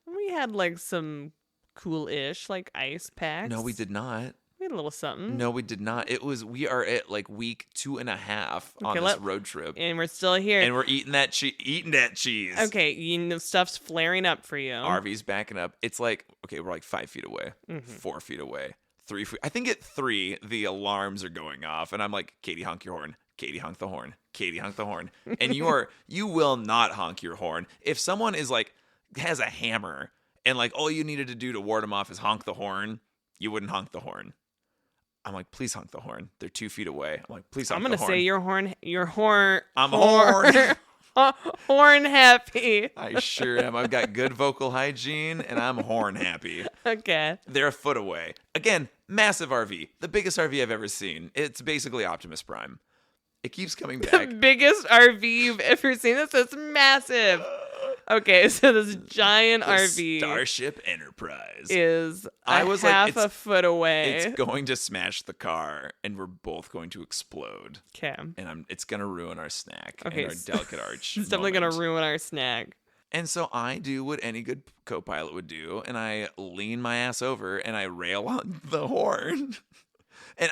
[SPEAKER 2] We had like some cool-ish like ice packs.
[SPEAKER 1] No, we did not.
[SPEAKER 2] We had a little something.
[SPEAKER 1] No, we did not. We are at like week 2.5 on this road trip.
[SPEAKER 2] And we're still here.
[SPEAKER 1] And we're eating that cheese.
[SPEAKER 2] Okay, stuff's flaring up for you.
[SPEAKER 1] RV's backing up. It's like, okay, we're like 5 feet away, 4 feet away, 3 feet. I think at 3, the alarms are going off. And I'm like, Katie, honk your horn. Katie, honk the horn. Katie, honk the horn. And you will not honk your horn. If someone is like, has a hammer and like all you needed to do to ward them off is honk the horn, you wouldn't honk the horn. I'm like, please honk the horn. They're 2 feet away. I'm like, please honk the horn.
[SPEAKER 2] I'm going to say your horn.
[SPEAKER 1] I'm horn.
[SPEAKER 2] Horn happy.
[SPEAKER 1] I sure am. I've got good vocal hygiene and I'm horn happy.
[SPEAKER 2] Okay.
[SPEAKER 1] They're a foot away. Again, massive RV. The biggest RV I've ever seen. It's basically Optimus Prime. It keeps coming back.
[SPEAKER 2] The biggest RV you've ever seen. This is massive. Okay, so this giant RV
[SPEAKER 1] Starship Enterprise
[SPEAKER 2] is half a foot away.
[SPEAKER 1] It's going to smash the car, and we're both going to explode.
[SPEAKER 2] Okay.
[SPEAKER 1] And it's going to ruin our snack
[SPEAKER 2] okay,
[SPEAKER 1] and our Delicate Arch.
[SPEAKER 2] It's definitely going to ruin our snack.
[SPEAKER 1] And so I do what any good co-pilot would do, and I lean my ass over, and I rail on the horn. And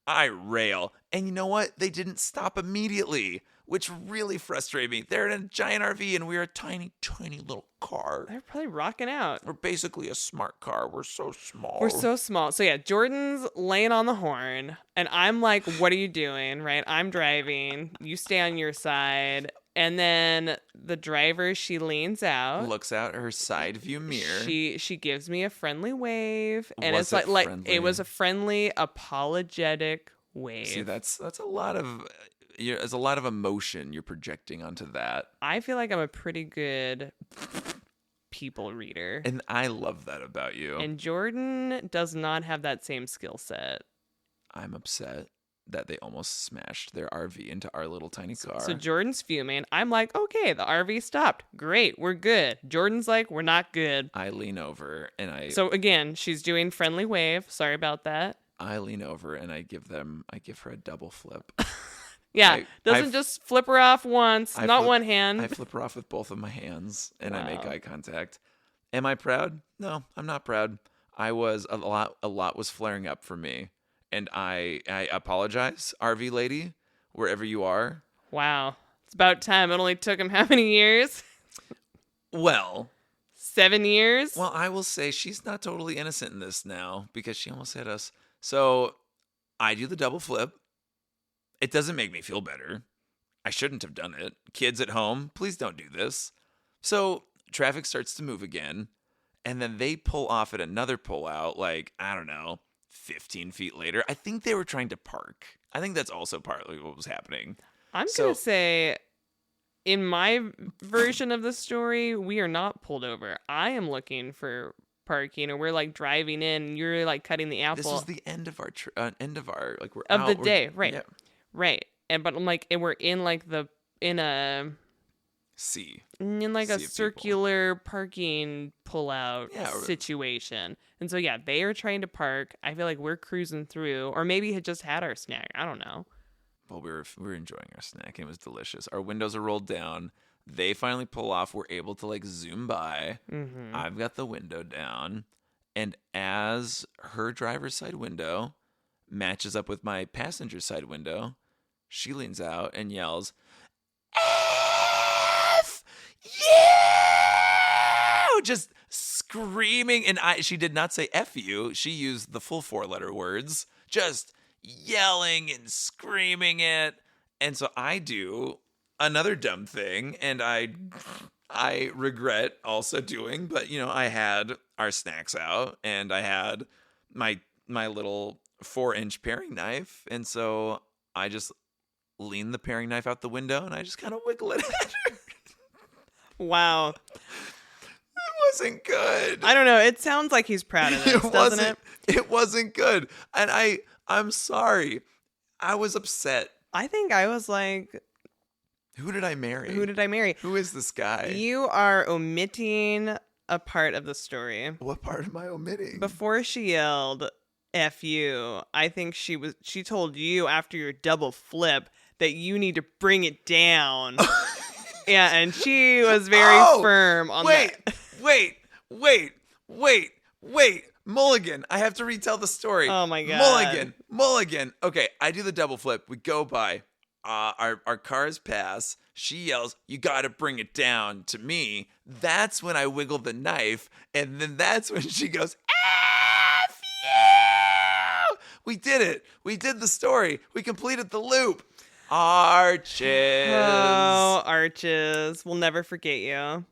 [SPEAKER 1] I rail. And you know what? They didn't stop immediately, which really frustrated me. They're in a giant RV, and we're a tiny, tiny little car.
[SPEAKER 2] They're probably rocking out.
[SPEAKER 1] We're basically a smart car. We're so small.
[SPEAKER 2] We're so small. So yeah, Jordan's laying on the horn, and I'm like, what are you doing, right? I'm driving. You stay on your side. And then the driver, she leans out.
[SPEAKER 1] Looks out her side view mirror.
[SPEAKER 2] She gives me a friendly wave. And
[SPEAKER 1] Was
[SPEAKER 2] it's
[SPEAKER 1] it
[SPEAKER 2] like
[SPEAKER 1] friendly?
[SPEAKER 2] it was a friendly, apologetic wave.
[SPEAKER 1] See, that's a lot of... there's a lot of emotion you're projecting onto that.
[SPEAKER 2] I feel like I'm a pretty good people reader.
[SPEAKER 1] And I love that about you.
[SPEAKER 2] And Jordan does not have that same skill set.
[SPEAKER 1] I'm upset that they almost smashed their RV into our little tiny car.
[SPEAKER 2] So Jordan's fuming. I'm like, okay, the RV stopped. Great, we're good. Jordan's like, we're not good.
[SPEAKER 1] I lean over and
[SPEAKER 2] So again, she's doing friendly wave. Sorry about that.
[SPEAKER 1] I lean over and I give her a double flip.
[SPEAKER 2] Yeah,
[SPEAKER 1] I
[SPEAKER 2] doesn't just flip her off once,
[SPEAKER 1] I
[SPEAKER 2] not
[SPEAKER 1] flip-
[SPEAKER 2] one hand.
[SPEAKER 1] I flip her off with both of my hands and I make
[SPEAKER 2] Wow.
[SPEAKER 1] eye contact. Am I proud? No, I'm not proud. I was a lot was flaring up for me. And I apologize, RV lady, wherever you are.
[SPEAKER 2] Wow. It's about time. It only took him how many years?
[SPEAKER 1] Well,
[SPEAKER 2] 7 years?
[SPEAKER 1] I will say she's not totally innocent in this now because she almost hit us. So I do the double flip. It doesn't make me feel better. I shouldn't have done it. Kids at home, please don't do this. So traffic starts to move again. And then they pull off at another pullout, like, I don't know, 15 feet later. I think they were trying to park. I think that's also partly what was happening.
[SPEAKER 2] I'm
[SPEAKER 1] So-
[SPEAKER 2] going to say, in my version of the story, we are not pulled over. I am looking for parking, or we're like driving in, and you're like cutting the apple.
[SPEAKER 1] This was the end of our like we're
[SPEAKER 2] of
[SPEAKER 1] out.
[SPEAKER 2] the
[SPEAKER 1] we're-
[SPEAKER 2] day, right?
[SPEAKER 1] Yeah.
[SPEAKER 2] Right. But I'm like, and we're in like in a
[SPEAKER 1] C.
[SPEAKER 2] in like
[SPEAKER 1] Sea
[SPEAKER 2] a
[SPEAKER 1] of people.
[SPEAKER 2] circular parking pullout
[SPEAKER 1] Yeah, or-
[SPEAKER 2] situation. And so yeah, they are trying to park. I feel like we're cruising through, or maybe had just had our snack. I don't know.
[SPEAKER 1] Well, we were enjoying our snack. It was delicious. Our windows are rolled down. They finally pull off. We're able to like zoom by.
[SPEAKER 2] Mm-hmm.
[SPEAKER 1] I've got the window down, and as her driver's side window matches up with my passenger side window, she leans out and yells, "F you!" Just screaming. And she did not say F you. She used the full 4-letter words, just yelling and screaming it. And so I do another dumb thing, and I regret also doing, but I had our snacks out and I had my little 4-inch paring knife, and so I just lean the paring knife out the window and I just kind of wiggle it at her.
[SPEAKER 2] Wow.
[SPEAKER 1] It wasn't good.
[SPEAKER 2] I don't know. It sounds like he's proud of this, doesn't it?
[SPEAKER 1] It wasn't good. And I'm sorry. I was upset.
[SPEAKER 2] I think I was like,
[SPEAKER 1] Who did I marry?
[SPEAKER 2] who did I marry?
[SPEAKER 1] Who is this guy?
[SPEAKER 2] You are omitting a part of the story.
[SPEAKER 1] What part am I omitting?
[SPEAKER 2] Before she yelled F you, I think she told you after your double flip that you need to bring it down. Yeah, and she was very firm on that.
[SPEAKER 1] Wait. Mulligan. I have to retell the story.
[SPEAKER 2] Oh my God.
[SPEAKER 1] Mulligan. Okay, I do the double flip. We go by. Our cars pass. She yells, "You got to bring it down," to me. That's when I wiggle the knife, and then that's when she goes, "F you!" We did it. We did the story. We completed the loop. Arches.
[SPEAKER 2] Oh, Arches. We'll never forget you.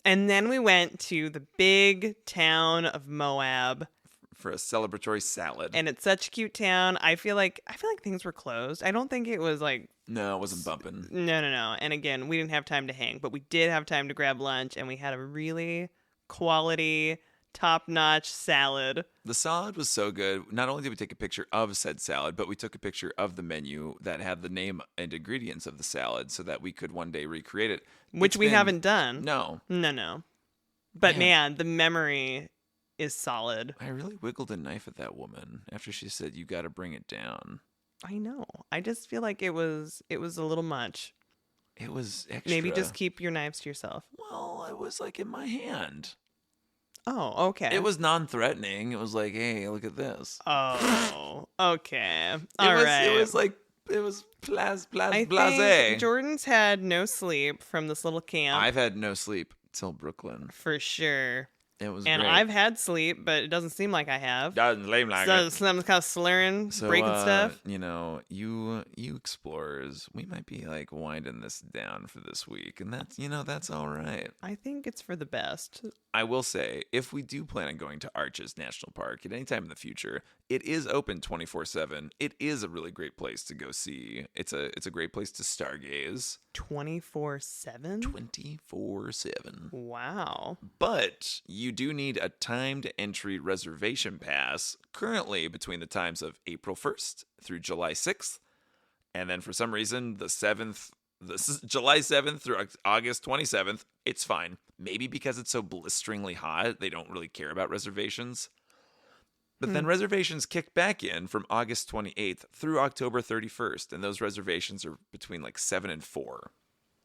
[SPEAKER 2] And then we went to the big town of Moab.
[SPEAKER 1] For a celebratory salad.
[SPEAKER 2] And it's such a cute town. I feel like things were closed. I don't think it was like
[SPEAKER 1] No, it wasn't bumping.
[SPEAKER 2] no. And again, we didn't have time to hang, but we did have time to grab lunch, and we had a really quality, top-notch salad.
[SPEAKER 1] The salad was so good. Not only did we take a picture of said salad, but we took a picture of the menu that had the name and ingredients of the salad so that we could one day recreate it.
[SPEAKER 2] Which
[SPEAKER 1] It's
[SPEAKER 2] we
[SPEAKER 1] been-
[SPEAKER 2] haven't done.
[SPEAKER 1] No.
[SPEAKER 2] No. But
[SPEAKER 1] Yeah.
[SPEAKER 2] man, the memory is solid.
[SPEAKER 1] I really wiggled a knife at that woman after she said, "You got to bring it down."
[SPEAKER 2] I know. I just feel like it was a little much.
[SPEAKER 1] It was extra.
[SPEAKER 2] Maybe just keep your knives to yourself.
[SPEAKER 1] Well, it was like in my hand.
[SPEAKER 2] Oh, okay.
[SPEAKER 1] It was non-threatening. It was like, "Hey, look at this."
[SPEAKER 2] Oh, okay. All right.
[SPEAKER 1] It was like, it was
[SPEAKER 2] I
[SPEAKER 1] blase.
[SPEAKER 2] think Jordan's had no sleep from this little camp
[SPEAKER 1] I've had no sleep till Brooklyn.
[SPEAKER 2] for sure.
[SPEAKER 1] It was
[SPEAKER 2] And
[SPEAKER 1] great.
[SPEAKER 2] I've had sleep, but it doesn't seem like I have.
[SPEAKER 1] Doesn't seem like
[SPEAKER 2] So
[SPEAKER 1] it.
[SPEAKER 2] I'm kind of slurring, breaking stuff.
[SPEAKER 1] You explorers, we might be like winding this down for this week, and that's all right.
[SPEAKER 2] I think it's for the best.
[SPEAKER 1] I will say, if we do plan on going to Arches National Park at any time in the future, it is open 24/7. It is a really great place to go see. It's a great place to stargaze
[SPEAKER 2] 24/7?
[SPEAKER 1] 24/7.
[SPEAKER 2] Wow.
[SPEAKER 1] But you do need a timed entry reservation pass currently between the times of April 1st through July 6th. And then for some reason, this is July 7th through August 27th, it's fine. Maybe because it's so blisteringly hot, they don't really care about reservations. But then reservations kick back in from August 28th through October 31st, and those reservations are between like 7 and 4.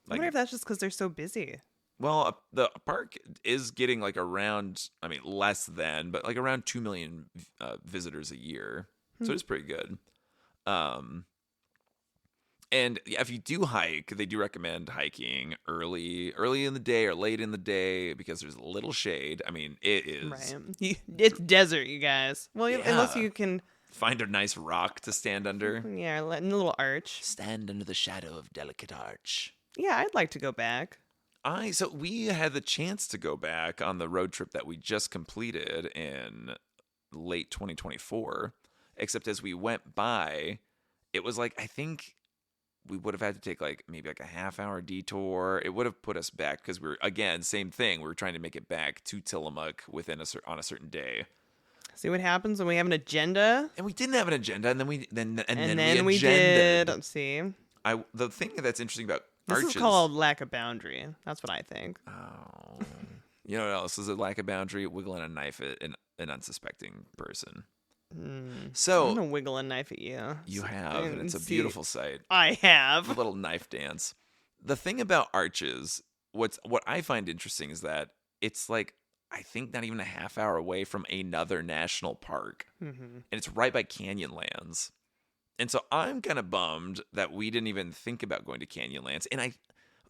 [SPEAKER 2] I wonder if that's just because they're so busy.
[SPEAKER 1] Well, the park is getting like around, I mean, less than, but like around 2 million visitors a year. So it's pretty good. And yeah, if you do hike, they do recommend hiking early in the day or late in the day because there's a little shade. I mean, it is.
[SPEAKER 2] Right. It's desert, you guys. Well, unless you can
[SPEAKER 1] find a nice rock to stand under.
[SPEAKER 2] Yeah, a little arch.
[SPEAKER 1] Stand under the shadow of delicate arch.
[SPEAKER 2] Yeah, I'd like to go back.
[SPEAKER 1] So we had the chance to go back on the road trip that we just completed in late 2024. Except as we went by, it was like, I think we would have had to take like maybe like a half-hour detour. It would have put us back because we were, again, same thing. We were trying to make it back to Tillamook on a certain day.
[SPEAKER 2] See what happens when we have an agenda.
[SPEAKER 1] And we didn't have an agenda, and then we then
[SPEAKER 2] we did.
[SPEAKER 1] agended.
[SPEAKER 2] Let's see.
[SPEAKER 1] The thing that's interesting about
[SPEAKER 2] This
[SPEAKER 1] arches
[SPEAKER 2] is called lack of boundary. That's what I think.
[SPEAKER 1] Oh, you know what else is a lack of boundary? Wiggling a knife at an unsuspecting person. So
[SPEAKER 2] I'm gonna wiggle a knife at you.
[SPEAKER 1] You have, and it's a beautiful sight.
[SPEAKER 2] I have
[SPEAKER 1] A little knife dance. The thing about arches, what I find interesting is that it's like, I think not even a half hour away from another national park, and it's right by Canyonlands. And so I'm kind of bummed that we didn't even think about going to Canyonlands. And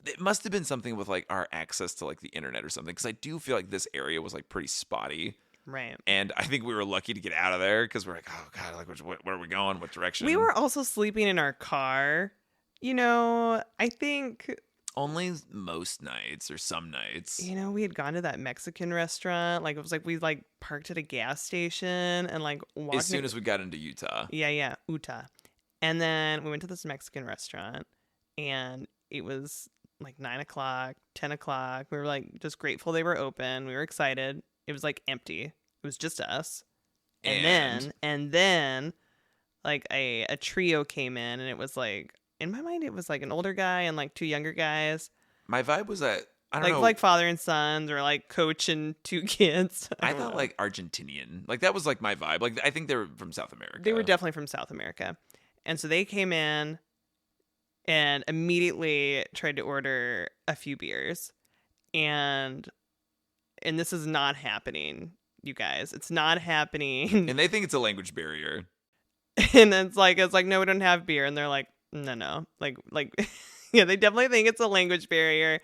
[SPEAKER 1] it must have been something with like our access to like the internet or something, because I do feel like this area was like pretty spotty.
[SPEAKER 2] Right.
[SPEAKER 1] And I think we were lucky to get out of there because we're like, oh God, like where are we going? What direction?
[SPEAKER 2] We were also sleeping in our car. You know, I think
[SPEAKER 1] only most nights or some nights.
[SPEAKER 2] You know, we had gone to that Mexican restaurant. Like, it was like we like parked at a gas station and like walked.
[SPEAKER 1] As soon as we got into Utah.
[SPEAKER 2] Yeah, Utah. And then we went to this Mexican restaurant and it was like 9 o'clock, 10 o'clock. We were like just grateful they were open. We were excited. It was like empty. It was just us. And then like a trio came in, and it was like, in my mind, it was like an older guy and like 2 younger guys.
[SPEAKER 1] My vibe was that, I don't know.
[SPEAKER 2] Like father and sons, or like coach and 2 kids.
[SPEAKER 1] I thought like Argentinian. Like that was like my vibe. Like I think they were from South America.
[SPEAKER 2] They were definitely from South America. And so they came in and immediately tried to order a few beers. And this is not happening, you guys. It's not happening.
[SPEAKER 1] And they think it's a language barrier.
[SPEAKER 2] And it's like no, we don't have beer. And they're like, no. Like yeah, they definitely think it's a language barrier.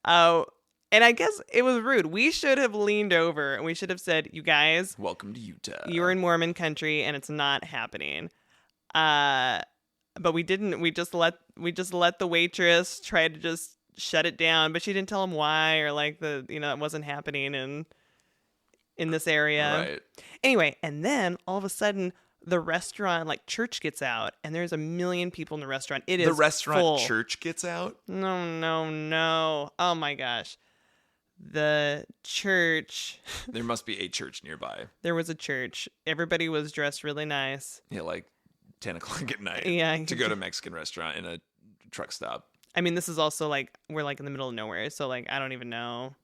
[SPEAKER 2] And I guess it was rude. We should have leaned over and we should have said, you guys,
[SPEAKER 1] welcome to Utah.
[SPEAKER 2] You're in Mormon country and it's not happening. But we didn't. We just let the waitress try to just shut it down, but she didn't tell them why, or like it wasn't happening in this area.
[SPEAKER 1] Right.
[SPEAKER 2] Anyway, and then all of a sudden the restaurant, like, church gets out, and there's a million people in the restaurant. It is
[SPEAKER 1] the restaurant
[SPEAKER 2] full.
[SPEAKER 1] church gets out.
[SPEAKER 2] No. Oh my gosh. The church.
[SPEAKER 1] There must be a church nearby.
[SPEAKER 2] There was a church. Everybody was dressed really nice.
[SPEAKER 1] Yeah, like 10 o'clock at night.
[SPEAKER 2] Yeah.
[SPEAKER 1] To go to a Mexican restaurant in a truck stop.
[SPEAKER 2] I mean, this is also like, we're like in the middle of nowhere, so like I don't even know.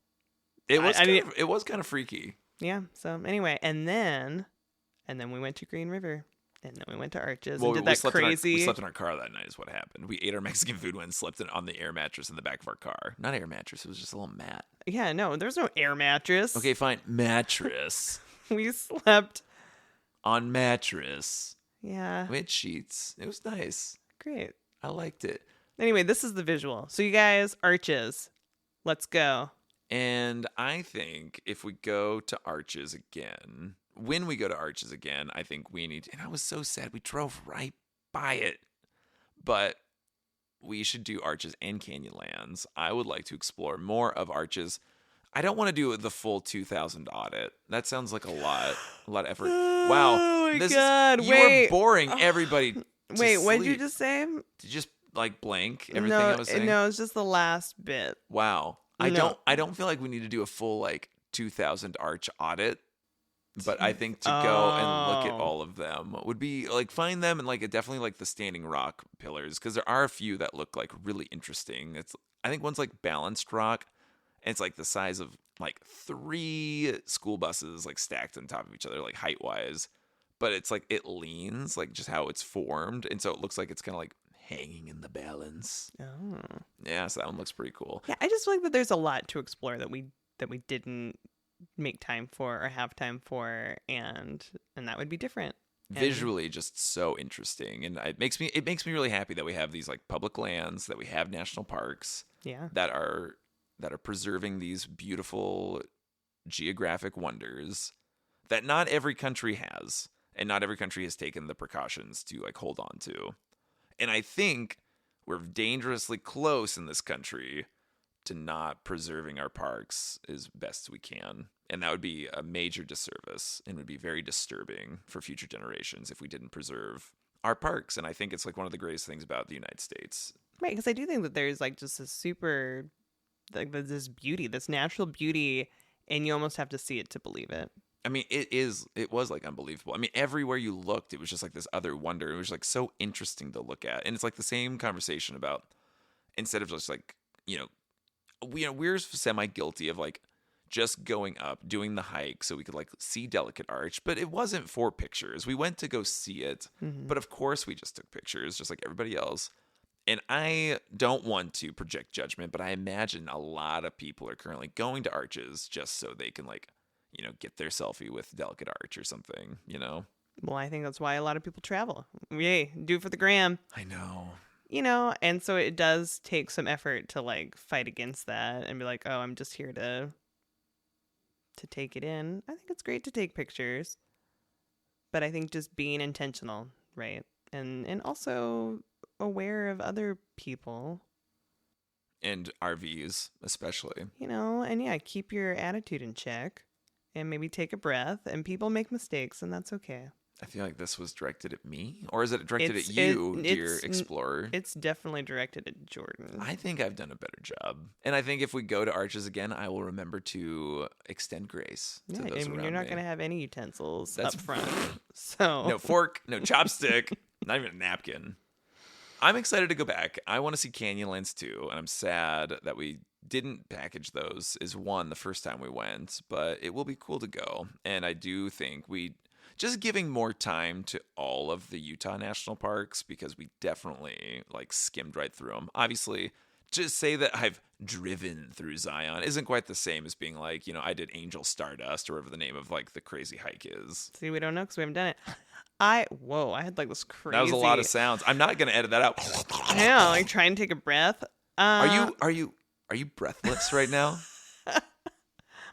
[SPEAKER 1] It was kind of freaky.
[SPEAKER 2] Yeah. So anyway, and then we went to Green River, and then we went to Arches and did
[SPEAKER 1] we
[SPEAKER 2] that crazy.
[SPEAKER 1] We slept in our car that night. Is what happened. We ate our Mexican food and slept on the air mattress in the back of our car. Not air mattress. It was just a little mat.
[SPEAKER 2] Yeah. No, there's no air mattress.
[SPEAKER 1] Okay, fine. Mattress.
[SPEAKER 2] We slept
[SPEAKER 1] on mattress.
[SPEAKER 2] Yeah.
[SPEAKER 1] We had sheets. It was nice.
[SPEAKER 2] Great.
[SPEAKER 1] I liked it.
[SPEAKER 2] Anyway, this is the visual. So you guys, Arches, let's go.
[SPEAKER 1] And I think if we go to Arches again, when we go to Arches again, I think we need, and I was so sad, we drove right by it, but we should do Arches and Canyonlands. I would like to explore more of Arches. I don't want to do the full 2,000 audit. That sounds like a lot of effort. Wow.
[SPEAKER 2] Oh my God.
[SPEAKER 1] You were boring everybody.
[SPEAKER 2] Wait, what did you just say?
[SPEAKER 1] Just like blank everything I was saying?
[SPEAKER 2] No, it's just the last bit.
[SPEAKER 1] Wow. I don't feel like we need to do a full like 2,000 arch audit, but I think to go and look at all of them would be like, find them and like definitely like the standing rock pillars, because there are a few that look like really interesting. I think one's like balanced rock, and it's like the size of like 3 school buses like stacked on top of each other, like height wise. but it's like it leans, like just how it's formed, and so it looks like it's kind of like hanging in the balance.
[SPEAKER 2] Oh.
[SPEAKER 1] Yeah, so that one looks pretty cool.
[SPEAKER 2] Yeah, I just feel like that there's a lot to explore that we didn't make time for or have time for, and that would be different. And
[SPEAKER 1] Visually just so interesting, and it makes me really happy that we have these like public lands, that we have national parks
[SPEAKER 2] yeah.
[SPEAKER 1] that are preserving these beautiful geographic wonders that not every country has, and not every country has taken the precautions to like hold on to. And I think we're dangerously close in this country to not preserving our parks as best we can. And that would be a major disservice and would be very disturbing for future generations if we didn't preserve our parks. And I think it's like one of the greatest things about the United States.
[SPEAKER 2] Right, because I do think that there's like just a super, like this beauty, this natural beauty, and you almost have to see it to believe it.
[SPEAKER 1] I mean, it was like unbelievable. I mean, everywhere you looked, it was just like this other wonder. It was like so interesting to look at. And it's like the same conversation about, instead of just like, we're semi-guilty of like just going up, doing the hike so we could like see Delicate Arch, but it wasn't for pictures. We went to go see it, but of course we just took pictures just like everybody else. And I don't want to project judgment, but I imagine a lot of people are currently going to arches just so they can like, get their selfie with Delicate Arch or something,
[SPEAKER 2] Well, I think that's why a lot of people travel. Yay, do it for the gram.
[SPEAKER 1] I know.
[SPEAKER 2] And so it does take some effort to like fight against that and be like, oh, I'm just here to take it in. I think it's great to take pictures, but I think just being intentional, right? And also aware of other people.
[SPEAKER 1] And RVs, especially.
[SPEAKER 2] And yeah, keep your attitude in check and maybe take a breath, and people make mistakes, and that's okay.
[SPEAKER 1] I feel like this was directed at me, or is it directed at you, dear explorer?
[SPEAKER 2] It's definitely directed at Jordan.
[SPEAKER 1] I think I've done a better job. And I think if we go to arches again, I will remember to extend grace to those
[SPEAKER 2] and
[SPEAKER 1] around
[SPEAKER 2] you're not
[SPEAKER 1] me.
[SPEAKER 2] going to have any utensils
[SPEAKER 1] That's
[SPEAKER 2] up front. So
[SPEAKER 1] No fork, no chopstick, not even a napkin. I'm excited to go back. I want to see Canyonlands too, and I'm sad that we didn't package those as one the first time we went, but it will be cool to go. And I do think just giving more time to all of the Utah national parks, because we definitely like skimmed right through them. Obviously, to say that I've driven through Zion isn't quite the same as being like, I did Angel Stardust or whatever the name of like the crazy hike is.
[SPEAKER 2] See, we don't know because we haven't done it. I had like this crazy.
[SPEAKER 1] That was a lot of sounds. I'm not going to edit that out.
[SPEAKER 2] Yeah, like try and take a breath.
[SPEAKER 1] Are you breathless right now?
[SPEAKER 2] I'm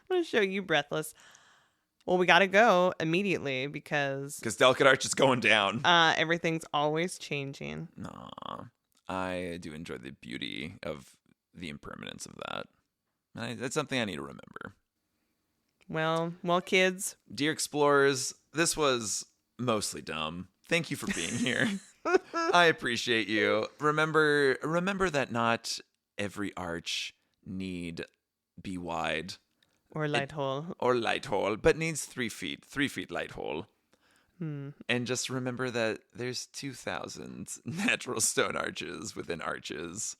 [SPEAKER 2] going to show you breathless. Well, we got to go immediately because
[SPEAKER 1] Delicate Arch is going down.
[SPEAKER 2] Everything's always changing.
[SPEAKER 1] Aw, I do enjoy the beauty of the impermanence of that. That's something I need to remember.
[SPEAKER 2] Well, kids.
[SPEAKER 1] Dear explorers, this was mostly dumb. Thank you for being here. I appreciate you. Remember that not every arch need be wide.
[SPEAKER 2] Or light hole.
[SPEAKER 1] Or light hole, but needs 3 feet. 3 feet light hole. And just remember that there's 2,000 natural stone arches within arches.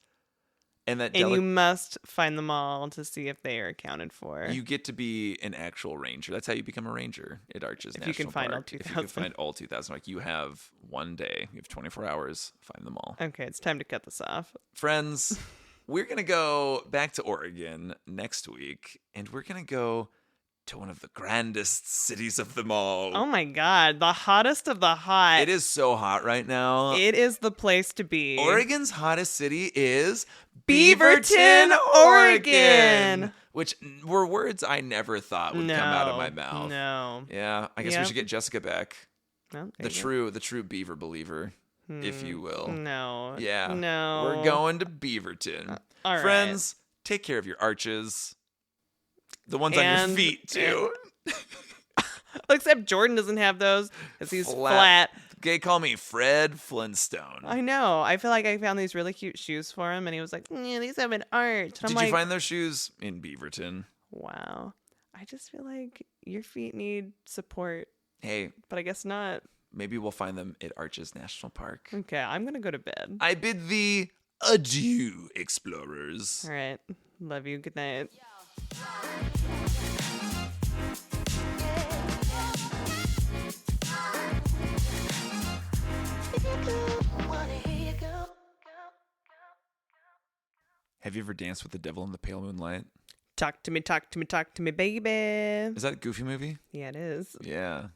[SPEAKER 1] And
[SPEAKER 2] you must find them all to see if they are accounted for.
[SPEAKER 1] You get to be an actual ranger. That's how you become a ranger at Arches National Park.
[SPEAKER 2] If you can find all 2,000.
[SPEAKER 1] If you can find all 2,000. Like, you have one day. You have 24 hours. Find them all.
[SPEAKER 2] Okay, it's time to cut this off.
[SPEAKER 1] Friends, we're going to go back to Oregon next week. And we're going to go to one of the grandest cities of them all.
[SPEAKER 2] Oh my God, the hottest of the hot.
[SPEAKER 1] It is so hot right now.
[SPEAKER 2] It is the place to be.
[SPEAKER 1] Oregon's hottest city is
[SPEAKER 2] Beaverton, Oregon.
[SPEAKER 1] Which were words I never thought would come out of my mouth.
[SPEAKER 2] No.
[SPEAKER 1] Yeah, I guess we should get Jessica back.
[SPEAKER 2] Well,
[SPEAKER 1] The true beaver believer, if you will.
[SPEAKER 2] No.
[SPEAKER 1] Yeah.
[SPEAKER 2] No.
[SPEAKER 1] We're going to Beaverton.
[SPEAKER 2] All right.
[SPEAKER 1] Friends, take care of your arches. The ones on your feet, too.
[SPEAKER 2] Except Jordan doesn't have those because he's flat.
[SPEAKER 1] They call me Fred Flintstone.
[SPEAKER 2] I know. I feel like I found these really cute shoes for him, and he was like, these have an arch.
[SPEAKER 1] Did you find those shoes in Beaverton?
[SPEAKER 2] Wow. I just feel like your feet need support.
[SPEAKER 1] Hey.
[SPEAKER 2] But I guess not.
[SPEAKER 1] Maybe we'll find them at Arches National Park.
[SPEAKER 2] Okay, I'm going to go to bed.
[SPEAKER 1] I bid thee adieu, explorers.
[SPEAKER 2] All right. Love you. Good night.
[SPEAKER 3] Yeah.
[SPEAKER 1] Have you ever danced with the devil in the pale moonlight?
[SPEAKER 2] Talk to me, talk to me, talk to me, baby.
[SPEAKER 1] Is that a Goofy movie?
[SPEAKER 2] Yeah, it is.
[SPEAKER 1] Yeah.